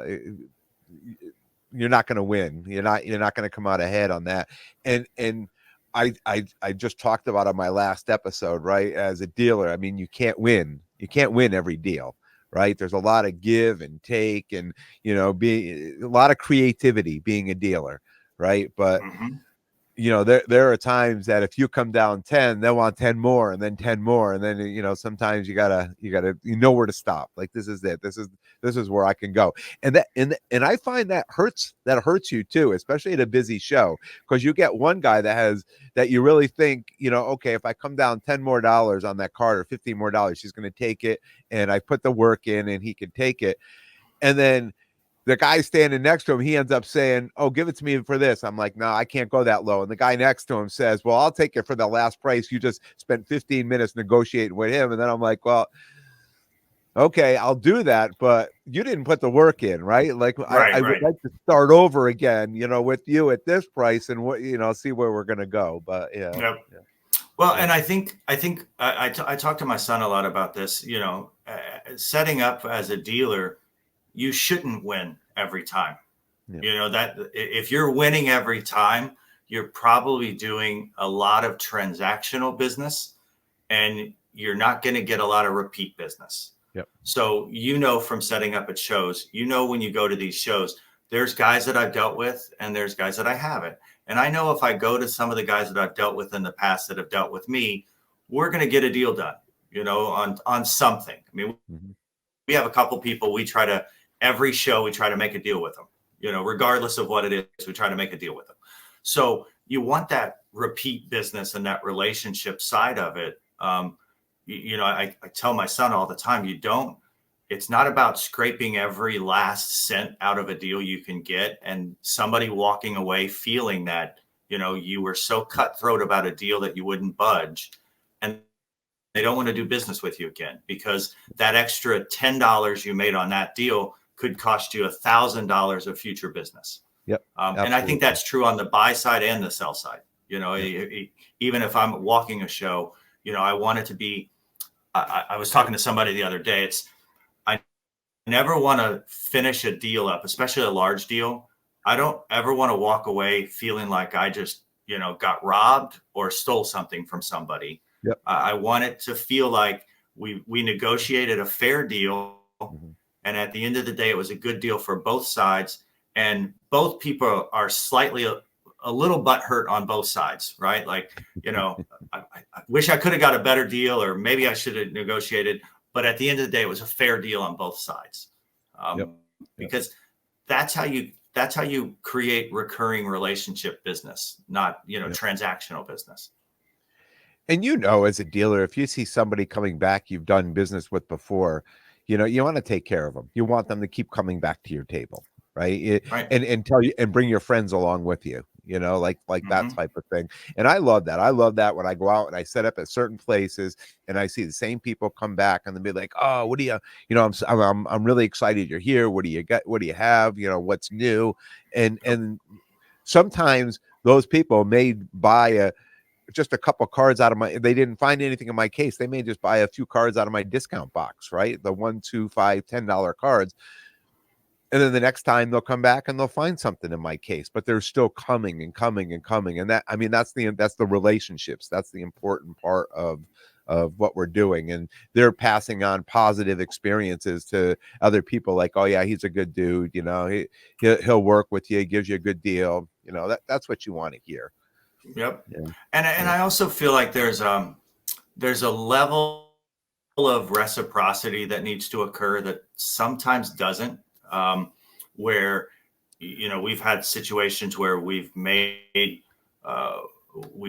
S1: not going to win. You're not going to come out ahead on that. And I just talked about on my last episode, right? As a dealer, I mean, you can't win. You can't win every deal, right? There's a lot of give and take, and be a lot of creativity being a dealer, right? But
S2: Mm-hmm.
S1: there are times that if you come down 10, they want 10 more and then 10 more. And then, sometimes you know where to stop. Like, this is it. This is where I can go. And I find that hurts you too, especially at a busy show, because you get one guy that you really think, okay, if I come down $10 more on that card or $15 more, he's going to take it. And I put the work in and he can take it. And then the guy standing next to him, he ends up saying, "Oh, give it to me for this." I'm like, "No, I can't go that low." And the guy next to him says, "Well, I'll take it for the last price. You just spent 15 minutes negotiating with him." And then I'm like, "Well, okay, I'll do that, but you didn't put the work in, right? Like, I would
S2: Right.
S1: like to start over again, with you at this price and see where we're going to go." But yeah.
S2: Yep. Well,
S1: Yeah.
S2: and I think I talk to my son a lot about this. Setting up as a dealer, you shouldn't win every time.
S1: Yeah.
S2: That if you're winning every time, you're probably doing a lot of transactional business, and you're not going to get a lot of repeat business.
S1: Yep.
S2: So, from setting up at shows, when you go to these shows, there's guys that I've dealt with and there's guys that I haven't. And I know if I go to some of the guys that I've dealt with in the past that have dealt with me, we're going to get a deal done, on something. I mean,
S1: Mm-hmm.
S2: we have a couple people every show we try to make a deal with them, regardless of what it is, we try to make a deal with them. So you want that repeat business and that relationship side of it. I tell my son all the time, it's not about scraping every last cent out of a deal you can get and somebody walking away feeling that, you were so cutthroat about a deal that you wouldn't budge. And they don't want to do business with you again, because that extra $10 you made on that deal could cost you $1,000 of future business.
S1: Yep.
S2: And I think that's true on the buy side and the sell side.
S1: Yep.
S2: Even if I'm walking a show, I want it to be, I was talking to somebody the other day. I never want to finish a deal up, especially a large deal. I don't ever want to walk away feeling like I just, got robbed or stole something from somebody.
S1: Yep.
S2: I want it to feel like we negotiated a fair deal.
S1: Mm-hmm.
S2: And at the end of the day, it was a good deal for both sides. And both people are slightly a little butthurt on both sides, right? Like, I wish I could have got a better deal, or maybe I should have negotiated. But at the end of the day, it was a fair deal on both sides.
S1: Yep.
S2: Because that's how you create recurring relationship business, not, transactional business.
S1: And as a dealer, if you see somebody coming back you've done business with before, you want to take care of them. You want them to keep coming back to your table, right?
S2: Right.
S1: And tell you and bring your friends along with you, like
S2: Mm-hmm.
S1: that type of thing. And I love that. I love that when I go out and I set up at certain places and I see the same people come back and they'll be like, "Oh, what do you, I'm really excited you're here. What do you got? What do you have? What's new?" And sometimes those people may buy just a couple cards out of they didn't find anything in my case. They may just buy a few cards out of my discount box, right? The $1, $2, $5, $10 cards. And then the next time they'll come back and they'll find something in my case, but they're still coming and coming and coming. And that's the relationships. That's the important part of what we're doing. And they're passing on positive experiences to other people. Like, "Oh yeah, he's a good dude. He'll work with you. He gives you a good deal." That's what you want to hear.
S2: Yep.
S1: Yeah.
S2: And I also feel like there's a level of reciprocity that needs to occur that sometimes doesn't, where, we've had situations where we've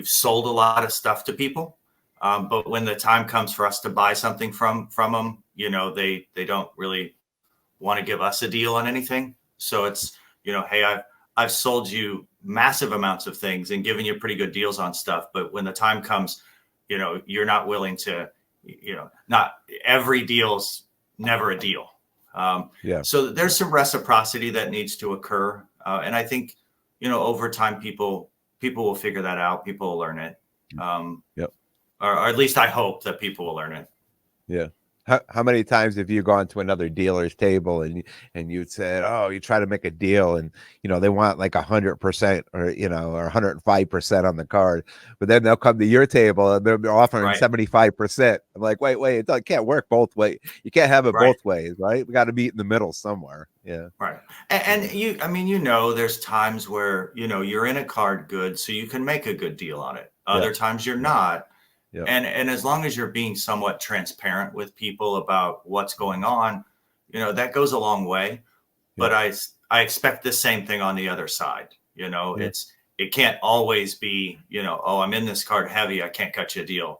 S2: sold a lot of stuff to people. But when the time comes for us to buy something from them, they don't really want to give us a deal on anything. So it's, hey, I've sold you massive amounts of things and given you pretty good deals on stuff. But when the time comes, you're not willing to, not every deal's never a deal.
S1: Yeah.
S2: So there's some reciprocity that needs to occur. And I think, over time, people will figure that out. People will learn it.
S1: Yep.
S2: Or at least I hope that people will learn it.
S1: Yeah. How many times have you gone to another dealer's table and you'd said, oh, you try to make a deal and they want like 100% or or 105% on the card, but then they'll come to your table and they're offering
S2: Right.
S1: 75%. I'm like, wait, it can't work both ways. You can't have it
S2: Right.
S1: both ways, right? We got to meet in the middle somewhere. Yeah.
S2: Right.
S1: Yeah.
S2: And I mean, there's times where, you're in a card good, so you can make a good deal on it.
S1: Yeah.
S2: Other times you're
S1: Yeah.
S2: not.
S1: Yeah.
S2: And as long as you're being somewhat transparent with people about what's going on, that goes a long way.
S1: Yeah.
S2: But I expect the same thing on the other side.
S1: Yeah.
S2: It can't always be, oh, I'm in this card heavy, I can't cut you a deal.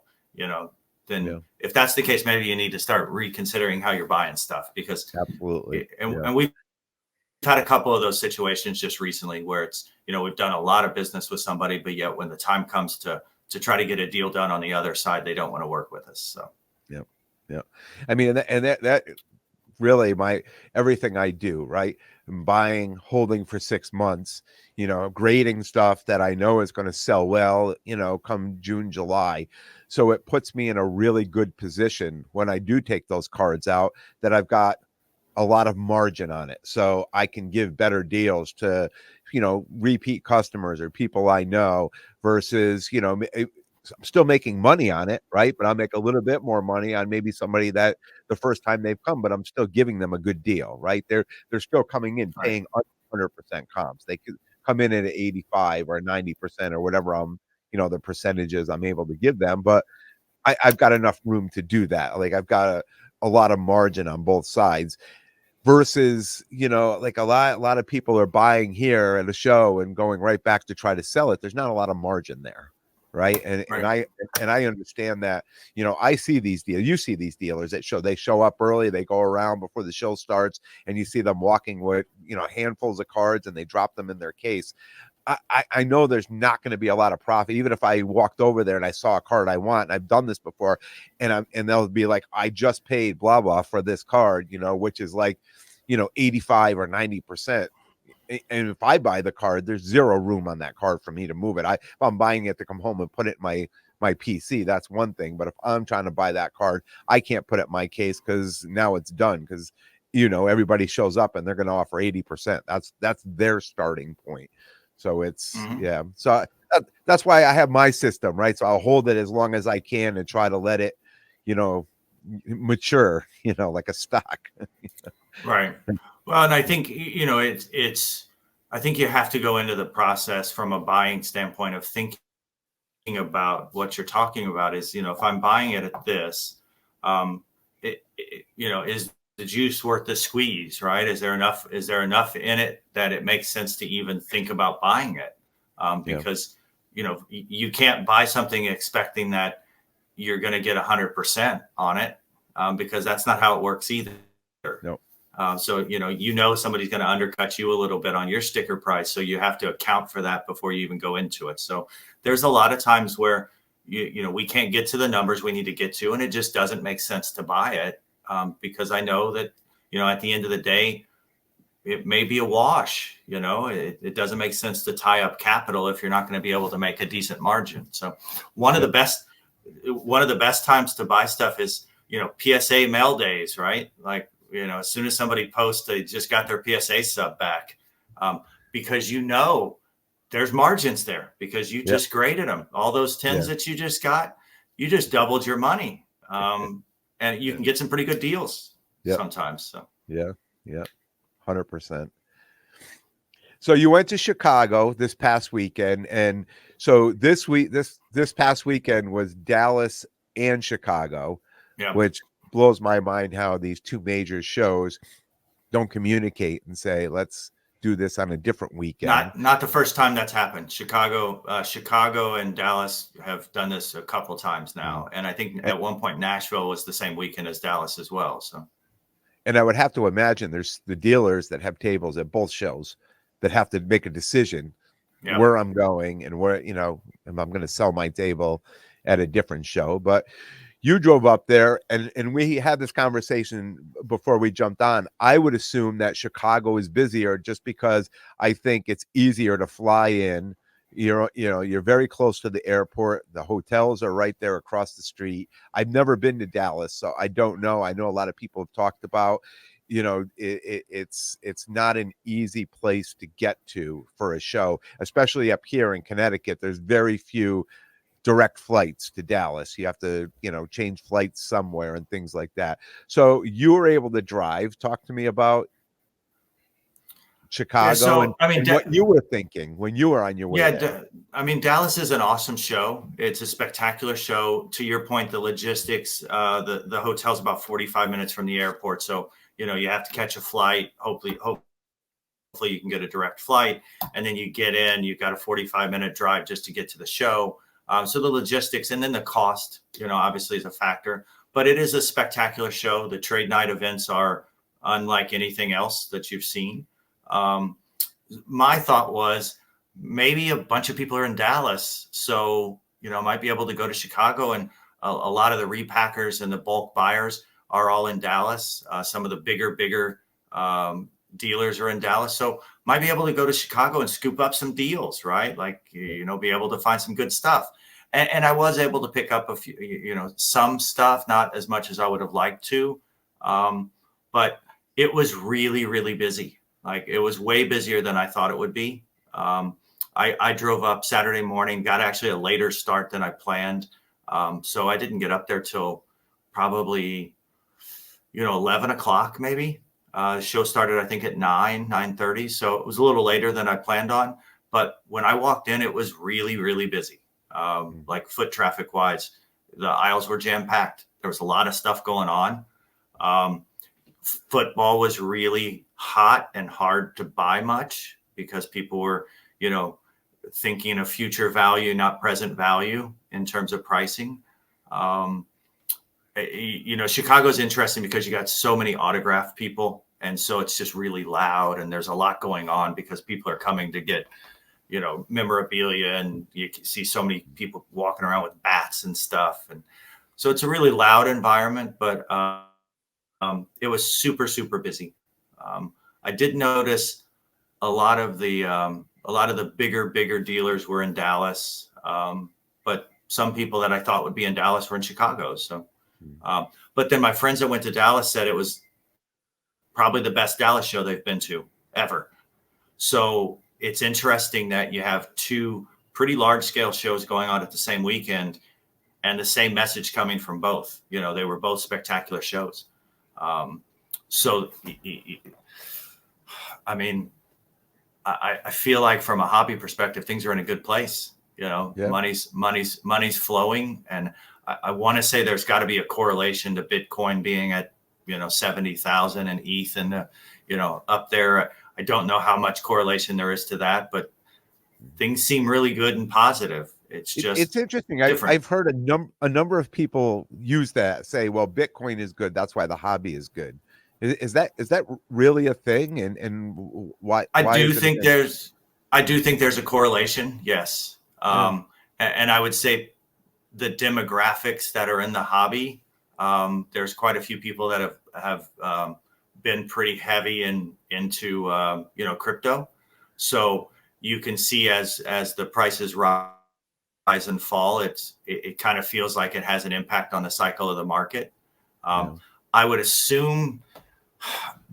S2: Then
S1: Yeah.
S2: if that's the case, maybe you need to start reconsidering how you're buying stuff, because
S1: Absolutely. Yeah.
S2: and we've had a couple of those situations just recently where it's, we've done a lot of business with somebody, but yet when the time comes to try to get a deal done on the other side, they don't want to work with us. So
S1: Yeah. Yeah. I mean, and that really everything I do, right? I'm buying, holding for 6 months, grading stuff that I know is going to sell well, come June, July. So it puts me in a really good position when I do take those cards out, that I've got a lot of margin on it. So I can give better deals to, repeat customers or people I know versus, I'm still making money on it, right? But I'll make a little bit more money on maybe somebody that the first time they've come, but I'm still giving them a good deal, right? They're still coming in
S2: right.
S1: paying 100% comps. They could come in at 85 or 90% or whatever the percentages I'm able to give them, but I've got enough room to do that. Like I've got a lot of margin on both sides versus like a lot of people are buying here at a show and going right back to try to sell it. There's not a lot of margin there, right? and
S2: Right.
S1: and i and I understand that. I see these deals, you see these dealers that they show up early, they go around before the show starts, and you see them walking with handfuls of cards and they drop them in their case. I know there's not going to be a lot of profit, even if I walked over there and I saw a card I want. And I've done this before, and they'll be like, I just paid blah blah for this card, which is like, 85 or 90%. And if I buy the card, there's zero room on that card for me to move it. If I'm buying it to come home and put it in my PC, that's one thing. But if I'm trying to buy that card, I can't put it in my case because now it's done. Because everybody shows up and they're going to offer 80%. That's their starting point. So it's
S2: Mm-hmm.
S1: yeah. So that's why I have my system, right? So I'll hold it as long as I can and try to let it, you know, mature, like a stock.
S2: Right. Well, and I think, it's, I think you have to go into the process from a buying standpoint of thinking about what you're talking about is, if I'm buying it at this, is the juice worth the squeeze, right? Is there enough in it that it makes sense to even think about buying it?
S1: Yeah.
S2: Because, you can't buy something expecting that you're going to get 100% on it, because that's not how it works either.
S1: No.
S2: So, somebody's going to undercut you a little bit on your sticker price. So you have to account for that before you even go into it. So there's a lot of times where, we can't get to the numbers we need to get to, and it just doesn't make sense to buy it, because I know that, at the end of the day, it may be a wash. It doesn't make sense to tie up capital if you're not going to be able to make a decent margin. So one of the best times to buy stuff is, PSA mail days, right? Like, as soon as somebody posts they just got their PSA sub back, because there's margins there because you just graded them. All those tens that you just got, you just doubled your money, and you can get some pretty good deals sometimes. So
S1: yeah, 100%. So you went to Chicago this past weekend, and so this past weekend was Dallas and Chicago,
S2: yeah.
S1: which blows my mind how these two major shows don't communicate and say, let's do this on a different weekend.
S2: Not the first time that's happened. Chicago and Dallas have done this a couple times now, and I think at one point Nashville was the same weekend as Dallas as well. So,
S1: and I would have to imagine there's the dealers that have tables at both shows that have to make a decision where I'm going and where, if I'm going to sell my table at a different show. But you drove up there, and we had this conversation before we jumped on. I would assume that Chicago is busier just because I think it's easier to fly in, You're very close to the airport. The hotels are right there across the street. I've never been to Dallas, so I don't know. I know a lot of people have talked about, it's not an easy place to get to for a show, especially up here in Connecticut. There's very few direct flights to Dallas. You have to, change flights somewhere and things like that. So you were able to drive. Talk to me about
S2: Yeah.
S1: Chicago
S2: So, I mean,
S1: and what you were thinking when you were on your way
S2: yeah,
S1: there.
S2: I mean, Dallas is an awesome show. It's a spectacular show. To your point, the logistics, the hotel's about 45 minutes from the airport. So, you have to catch a flight. Hopefully you can get a direct flight, and then you get in, you've got a 45-minute drive just to get to the show. So the logistics and then the cost, obviously is a factor, but it is a spectacular show. The trade night events are unlike anything else that you've seen. My thought was maybe a bunch of people are in Dallas, so might be able to go to Chicago, and a lot of the repackers and the bulk buyers are all in Dallas. Some of the bigger dealers are in Dallas, so might be able to go to Chicago and scoop up some deals, right? Like be able to find some good stuff. And I was able to pick up a few, some stuff, not as much as I would have liked to, but it was really, really busy. Like it was way busier than I thought it would be. I drove up Saturday morning, got actually a later start than I planned. So I didn't get up there till probably, 11 o'clock maybe. The show started, I think, at 9:30. So it was a little later than I planned on. But when I walked in, it was really, really busy. Like foot traffic wise, the aisles were jam packed. There was a lot of stuff going on. Football was really hot and hard to buy much because people were, thinking of future value, not present value in terms of pricing. Chicago's interesting because you got so many autograph people. And so it's just really loud and there's a lot going on because people are coming to get, memorabilia, and you see so many people walking around with bats and stuff. And so it's a really loud environment, but it was super, super busy. I did notice a lot of the bigger dealers were in Dallas, but some people that I thought would be in Dallas were in Chicago. So, but then my friends that went to Dallas said it was probably the best Dallas show they've been to ever. So it's interesting that you have two pretty large scale shows going on at the same weekend and the same message coming from both. They were both spectacular shows. So, I mean, I feel like from a hobby perspective, things are in a good place.
S1: Yeah.
S2: Money's flowing. And I want to say there's got to be a correlation to Bitcoin being at, 70,000 and ETH and, up there. I don't know how much correlation there is to that, but things seem really good and positive. It's
S1: interesting.
S2: different.
S1: I've heard a number of people use that, say, well, Bitcoin is good. That's why the hobby is good. Is that really a thing? And why?
S2: I do think there's a correlation. Yes. And I would say the demographics that are in the hobby, there's quite a few people that have been pretty heavy into crypto. So you can see as the prices rise and fall, it kind of feels like it has an impact on the cycle of the market. I would assume,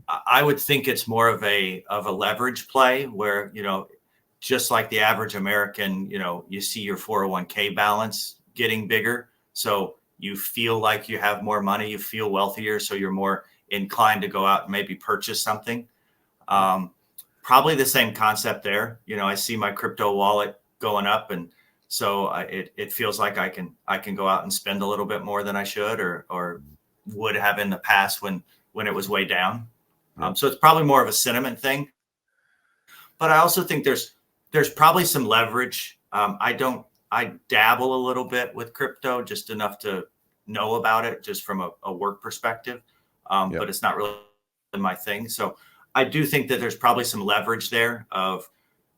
S2: I would think it's more of a leverage play where, just like the average American, you see your 401k balance getting bigger. So you feel like you have more money, you feel wealthier. So you're more inclined to go out and maybe purchase something. Probably the same concept there. I see my crypto wallet going up, and so it feels like I can go out and spend a little bit more than I should or would have in the past when it was way down. So it's probably more of a sentiment thing. But I also think there's probably some leverage. I dabble a little bit with crypto, just enough to know about it, just from a work perspective. But it's not really my thing. So I do think that there's probably some leverage there of,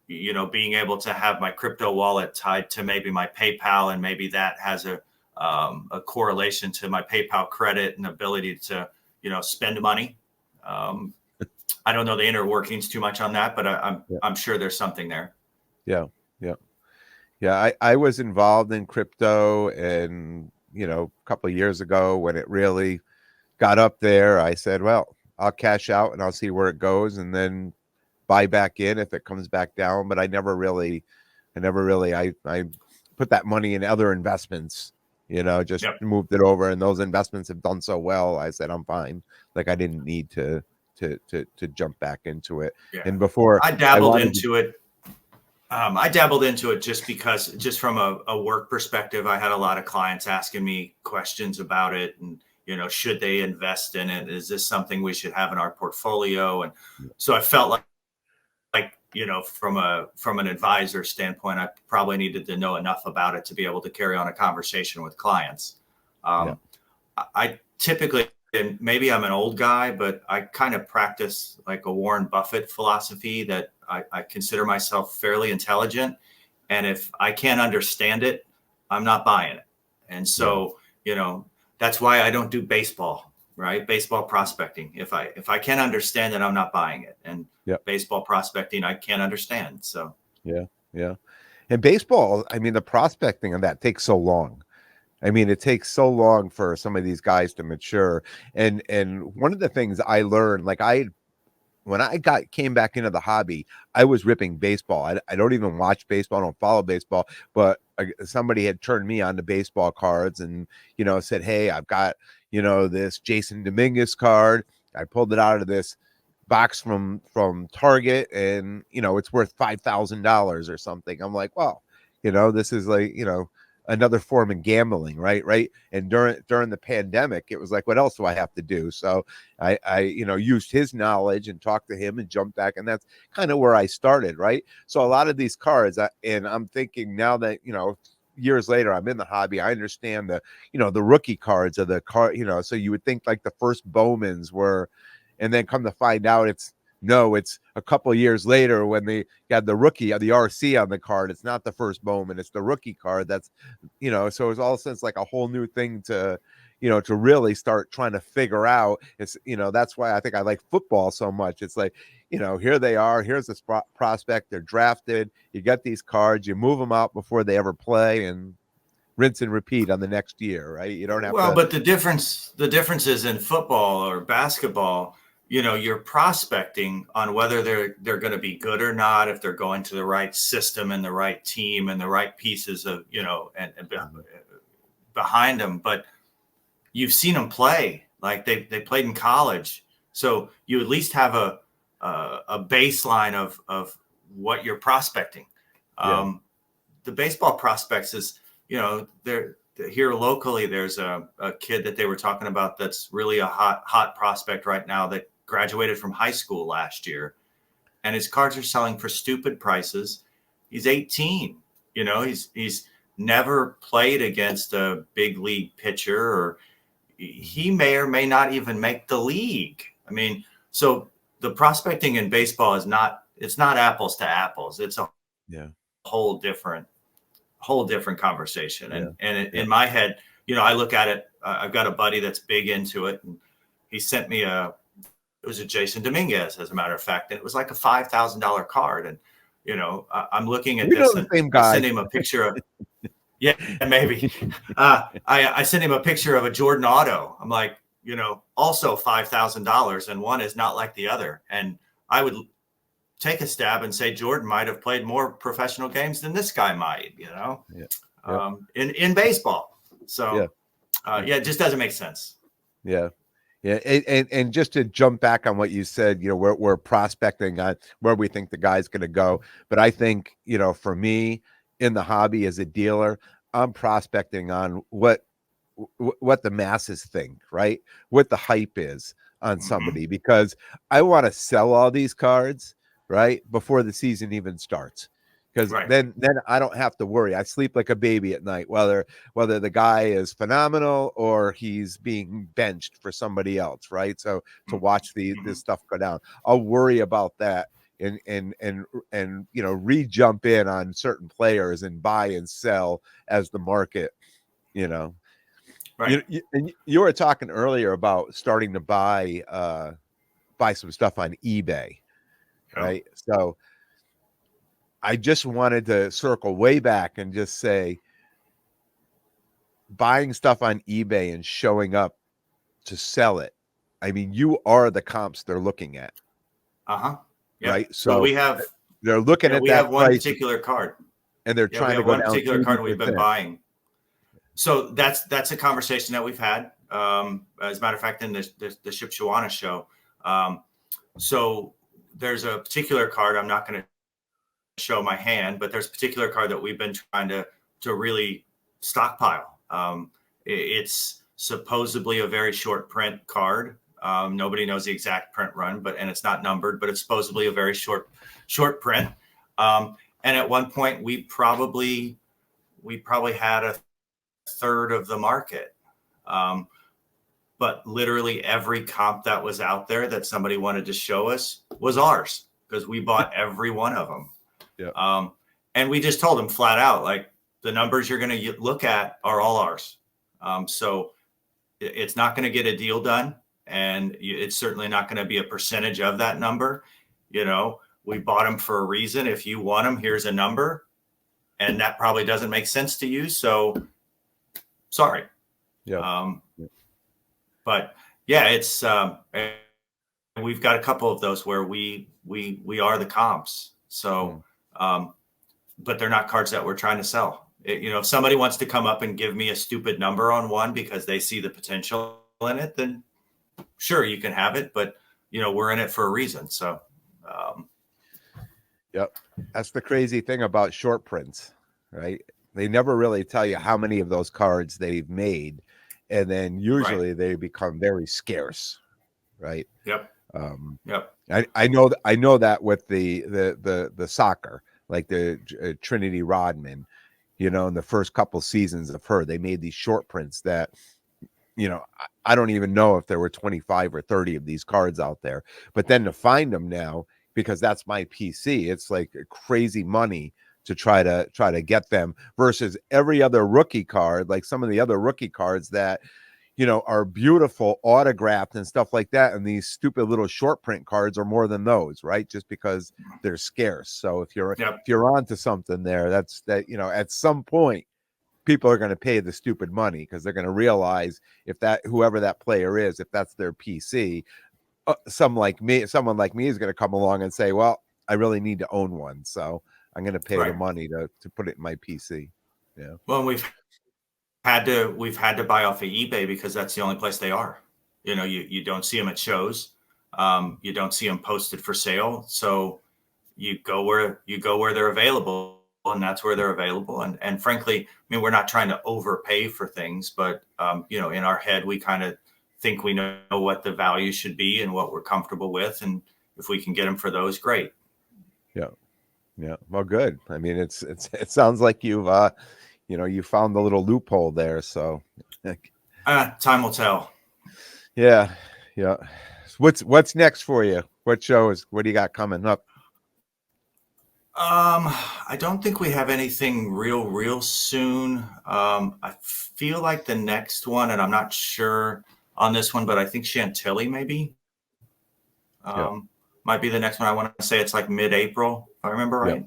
S2: being able to have my crypto wallet tied to maybe my PayPal, and maybe that has a correlation to my PayPal credit and ability to, spend money. I don't know the inner workings too much on that, but I'm sure there's something there.
S1: Yeah. Yeah, I was involved in crypto, and a couple of years ago when it really got up there, I said, well, I'll cash out and I'll see where it goes and then buy back in if it comes back down. But I put that money in other investments, just
S2: Yep.
S1: moved it over, and those investments have done so well. I said, I'm fine. Like, I didn't need to jump back into it.
S2: Yeah.
S1: And before
S2: I
S1: I
S2: dabbled
S1: wanted to,
S2: into it. I dabbled into it just from a work perspective. I had a lot of clients asking me questions about it, and should they invest in it? Is this something we should have in our portfolio? And so I felt like from an advisor standpoint, I probably needed to know enough about it to be able to carry on a conversation with clients.
S1: yeah,
S2: Um, I typically, and maybe I'm an old guy, but I kind of practice like a Warren Buffett philosophy that I consider myself fairly intelligent. And if I can't understand it, I'm not buying it. And
S1: yeah,
S2: so, that's why I don't do baseball, right? Baseball prospecting. If I can't understand it, I'm not buying it. And
S1: yeah,
S2: baseball prospecting, I can't understand. So
S1: yeah, yeah. And baseball, I mean, the prospecting on that takes so long. I mean, it takes so long for some of these guys to mature. And one of the things I learned, like, when I came back into the hobby, I was ripping baseball. I don't even watch baseball. I don't follow baseball, but somebody had turned me on to baseball cards, and said, "Hey, I've got this Jason Dominguez card. I pulled it out of this box from Target, and it's worth $5,000 or something." I'm like, "Well, this is like another form of gambling, right?" And during the pandemic, it was like, what else do I have to do? So I used his knowledge and talked to him and jumped back, and that's kind of where I started, right? So a lot of these cards, and I'm thinking now that years later I'm in the hobby, I understand the rookie cards of the card, so you would think like the first Bowmans were, and then come to find out it's a couple of years later when they got the rookie, the RC on the card. It's not the first Bowman, it's the rookie card. That's so it's all since like a whole new thing to really start trying to figure out. It's that's why I think I like football so much. It's like, here they are, here's this prospect, they're drafted, you get these cards, you move them out before they ever play, and rinse and repeat on the next year, right? You don't have
S2: well,
S1: to.
S2: but the difference is in football or basketball, you're prospecting on whether they're going to be good or not, if they're going to the right system and the right team and the right pieces of, and behind them. But you've seen them play, like they played in college. So you at least have a baseline of what you're prospecting.
S1: Yeah,
S2: Um, the baseball prospects is, they're here locally. There's a kid that they were talking about that's really a hot prospect right now that graduated from high school last year, and his cards are selling for stupid prices. He's 18. He's never played against a big league pitcher, or he may or may not even make the league. I mean, so the prospecting in baseball it's not apples to apples. It's a
S1: yeah,
S2: whole different conversation.
S1: yeah,
S2: And
S1: yeah.
S2: in my head, I look at it. I've got a buddy that's big into it, and he sent me it was a Jason Dominguez, as a matter of fact, and it was like a $5,000 card. And I'm looking at
S1: We know
S2: this,
S1: the
S2: and
S1: same
S2: I
S1: guy.
S2: send him a picture of, yeah, maybe. I sent him a picture of a Jordan auto. I'm like, also $5,000, and one is not like the other. And I would take a stab and say Jordan might have played more professional games than this guy might,
S1: Yeah, yeah,
S2: in baseball.
S1: yeah,
S2: So, yeah, it just doesn't make sense.
S1: yeah. Yeah, and just to jump back on what you said, we're prospecting on where we think the guy's going to go. But I think, for me in the hobby as a dealer, I'm prospecting on what the masses think, right? What the hype is on
S2: Mm-hmm.
S1: somebody, because I want to sell all these cards, right, before the season even starts. Because
S2: Right.
S1: then I don't have to worry. I sleep like a baby at night, whether the guy is phenomenal or he's being benched for somebody else, right? So to watch
S2: Mm-hmm.
S1: this stuff go down, I'll worry about that, and re-jump in on certain players and buy and sell as the market, you know.
S2: Right.
S1: And you were talking earlier about starting to buy some stuff on eBay,
S2: Yeah.
S1: right? So I just wanted to circle way back and just say, buying stuff on eBay and showing up to sell it. I mean, you are the comps they're looking at,
S2: Uh-huh. Yep.
S1: right?
S2: So
S1: So
S2: we have,
S1: they're looking
S2: yeah,
S1: at
S2: we
S1: that
S2: have one
S1: price
S2: particular card.
S1: and they're
S2: Yeah, we
S1: trying to
S2: have
S1: go
S2: one
S1: down
S2: particular card we've been
S1: 80%.
S2: buying. So that's a conversation that we've had. As a matter of fact, in the Shipshawana show. So there's a particular card. I'm not going to show my hand, but there's a particular card that we've been trying to really stockpile. It's supposedly a very short print card. Nobody knows the exact print run, and it's not numbered, but it's supposedly a very short print. And at one point, we probably had a third of the market. But literally every comp that was out there that somebody wanted to show us was ours, because we bought every one of them.
S1: Yeah.
S2: And we just told them flat out, like, the numbers you're going to look at are all ours. So it's not going to get a deal done. And it's certainly not going to be a percentage of that number. You know, we bought them for a reason. If you want them, here's a number. And that probably doesn't make sense to you. So sorry.
S1: Yeah.
S2: But yeah, it's we've got a couple of those where we are the comps. So, but they're not cards that we're trying to sell. If somebody wants to come up and give me a stupid number on one because they see the potential in it, then sure, you can have it. But we're in it for a reason. So,
S1: yep, that's the crazy thing about short prints, right? They never really tell you how many of those cards they've made. And then usually they become very scarce, right?
S2: Yep. Yep.
S1: I know that with the soccer, like the Trinity Rodman, in the first couple seasons of her, they made these short prints that, I don't even know if there were 25 or 30 of these cards out there. But then to find them now, because that's my PC, it's like crazy money to try to get them versus every other rookie card, like some of the other rookie cards that, are beautiful, autographed and stuff like that. And these stupid little short print cards are more than those, right? Just because they're scarce. So if you're onto something there, that's at some point, people are going to pay the stupid money because they're going to realize whoever that player is, if that's their PC, someone like me is going to come along and say, well, I really need to own one. So I'm going to pay the money to put it in my PC. Yeah.
S2: Well, we've had to buy off of eBay because that's the only place they are. You don't see them at shows. You don't see them posted for sale. So you go where they're available, and that's where they're available. And frankly, I mean, we're not trying to overpay for things, but in our head, we kind of think we know what the value should be and what we're comfortable with. And if we can get them for those, great.
S1: Yeah. Yeah. Well, good. I mean, it sounds like you've, you found the little loophole there. So
S2: time will tell.
S1: Yeah. Yeah. What's next for you? What do you got coming up?
S2: I don't think we have anything real soon. I feel like the next one, and I'm not sure on this one, but I think Chantilly maybe might be the next one. I want to say it's like mid-April, if I remember right.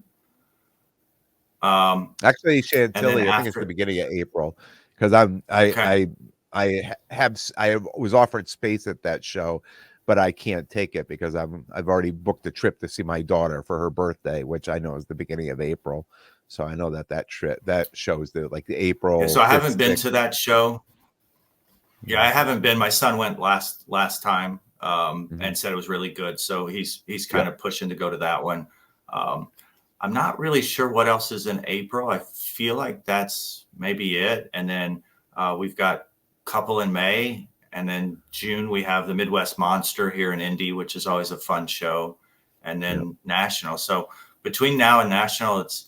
S1: Actually, Chantilly, I think it's the beginning of April, because I was offered space at that show, but I can't take it because I've already booked a trip to see my daughter for her birthday, which I know is the beginning of April. So I know that shows the April.
S2: Yeah, so I haven't been to that show. Yeah, I haven't been. My son went last time and said it was really good. So he's kind of pushing to go to that one. I'm not really sure what else is in April. I feel like that's maybe it. And then we've got a couple in May. And then June, we have the Midwest Monster here in Indy, which is always a fun show. And then National. So between now and National, it's,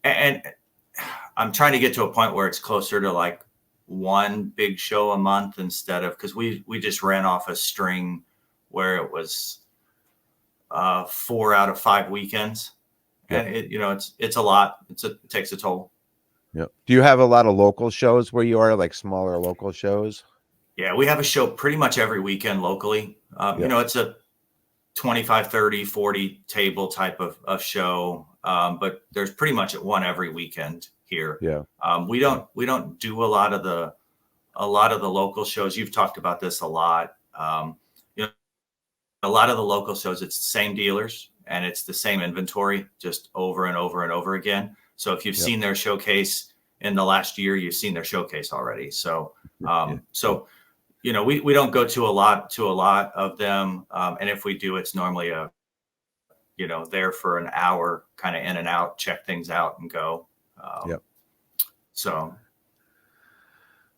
S2: and I'm trying to get to a point where it's closer to like one big show a month instead of, because we just ran off a string where it was 4 out of 5 weekends. And it's a lot. It takes a toll.
S1: Yeah. Do you have a lot of local shows where you are, like smaller local shows?
S2: Yeah, we have a show pretty much every weekend locally. It's 25, 30, 40 table type of show. But there's pretty much one every weekend here.
S1: Yeah.
S2: We don't do a lot of the local shows. You've talked about this a lot. You know, a lot of the local shows, it's the same dealers and it's the same inventory just over and over and over again. So if you've seen their showcase in the last year, you've seen their showcase already. So, you know, we don't go to a lot of them. And if we do, it's normally you know, there for an hour, kind of in and out, check things out and go. So.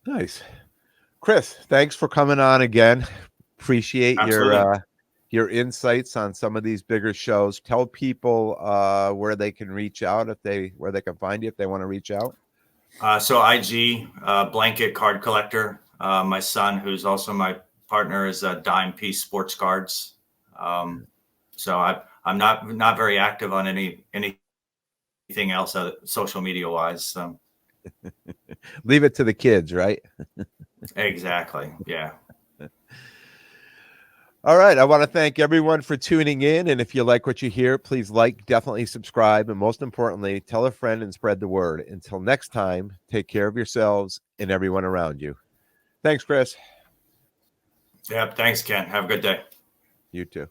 S1: Nice. Chris, thanks for coming on again. Appreciate your insights on some of these bigger shows. Tell people where they can reach out where they can find you if they want to reach out.
S2: So IG, Blanket Card Collector. My son, who's also my partner, is a Dime Piece Sports Cards. So I'm not very active on anything else social media wise. So.
S1: Leave it to the kids, right?
S2: Exactly. Yeah.
S1: All right. I want to thank everyone for tuning in. And if you like what you hear, please definitely subscribe. And most importantly, tell a friend and spread the word. Until next time, take care of yourselves and everyone around you. Thanks, Chris.
S2: Yeah. Thanks, Ken. Have a good day.
S1: You too.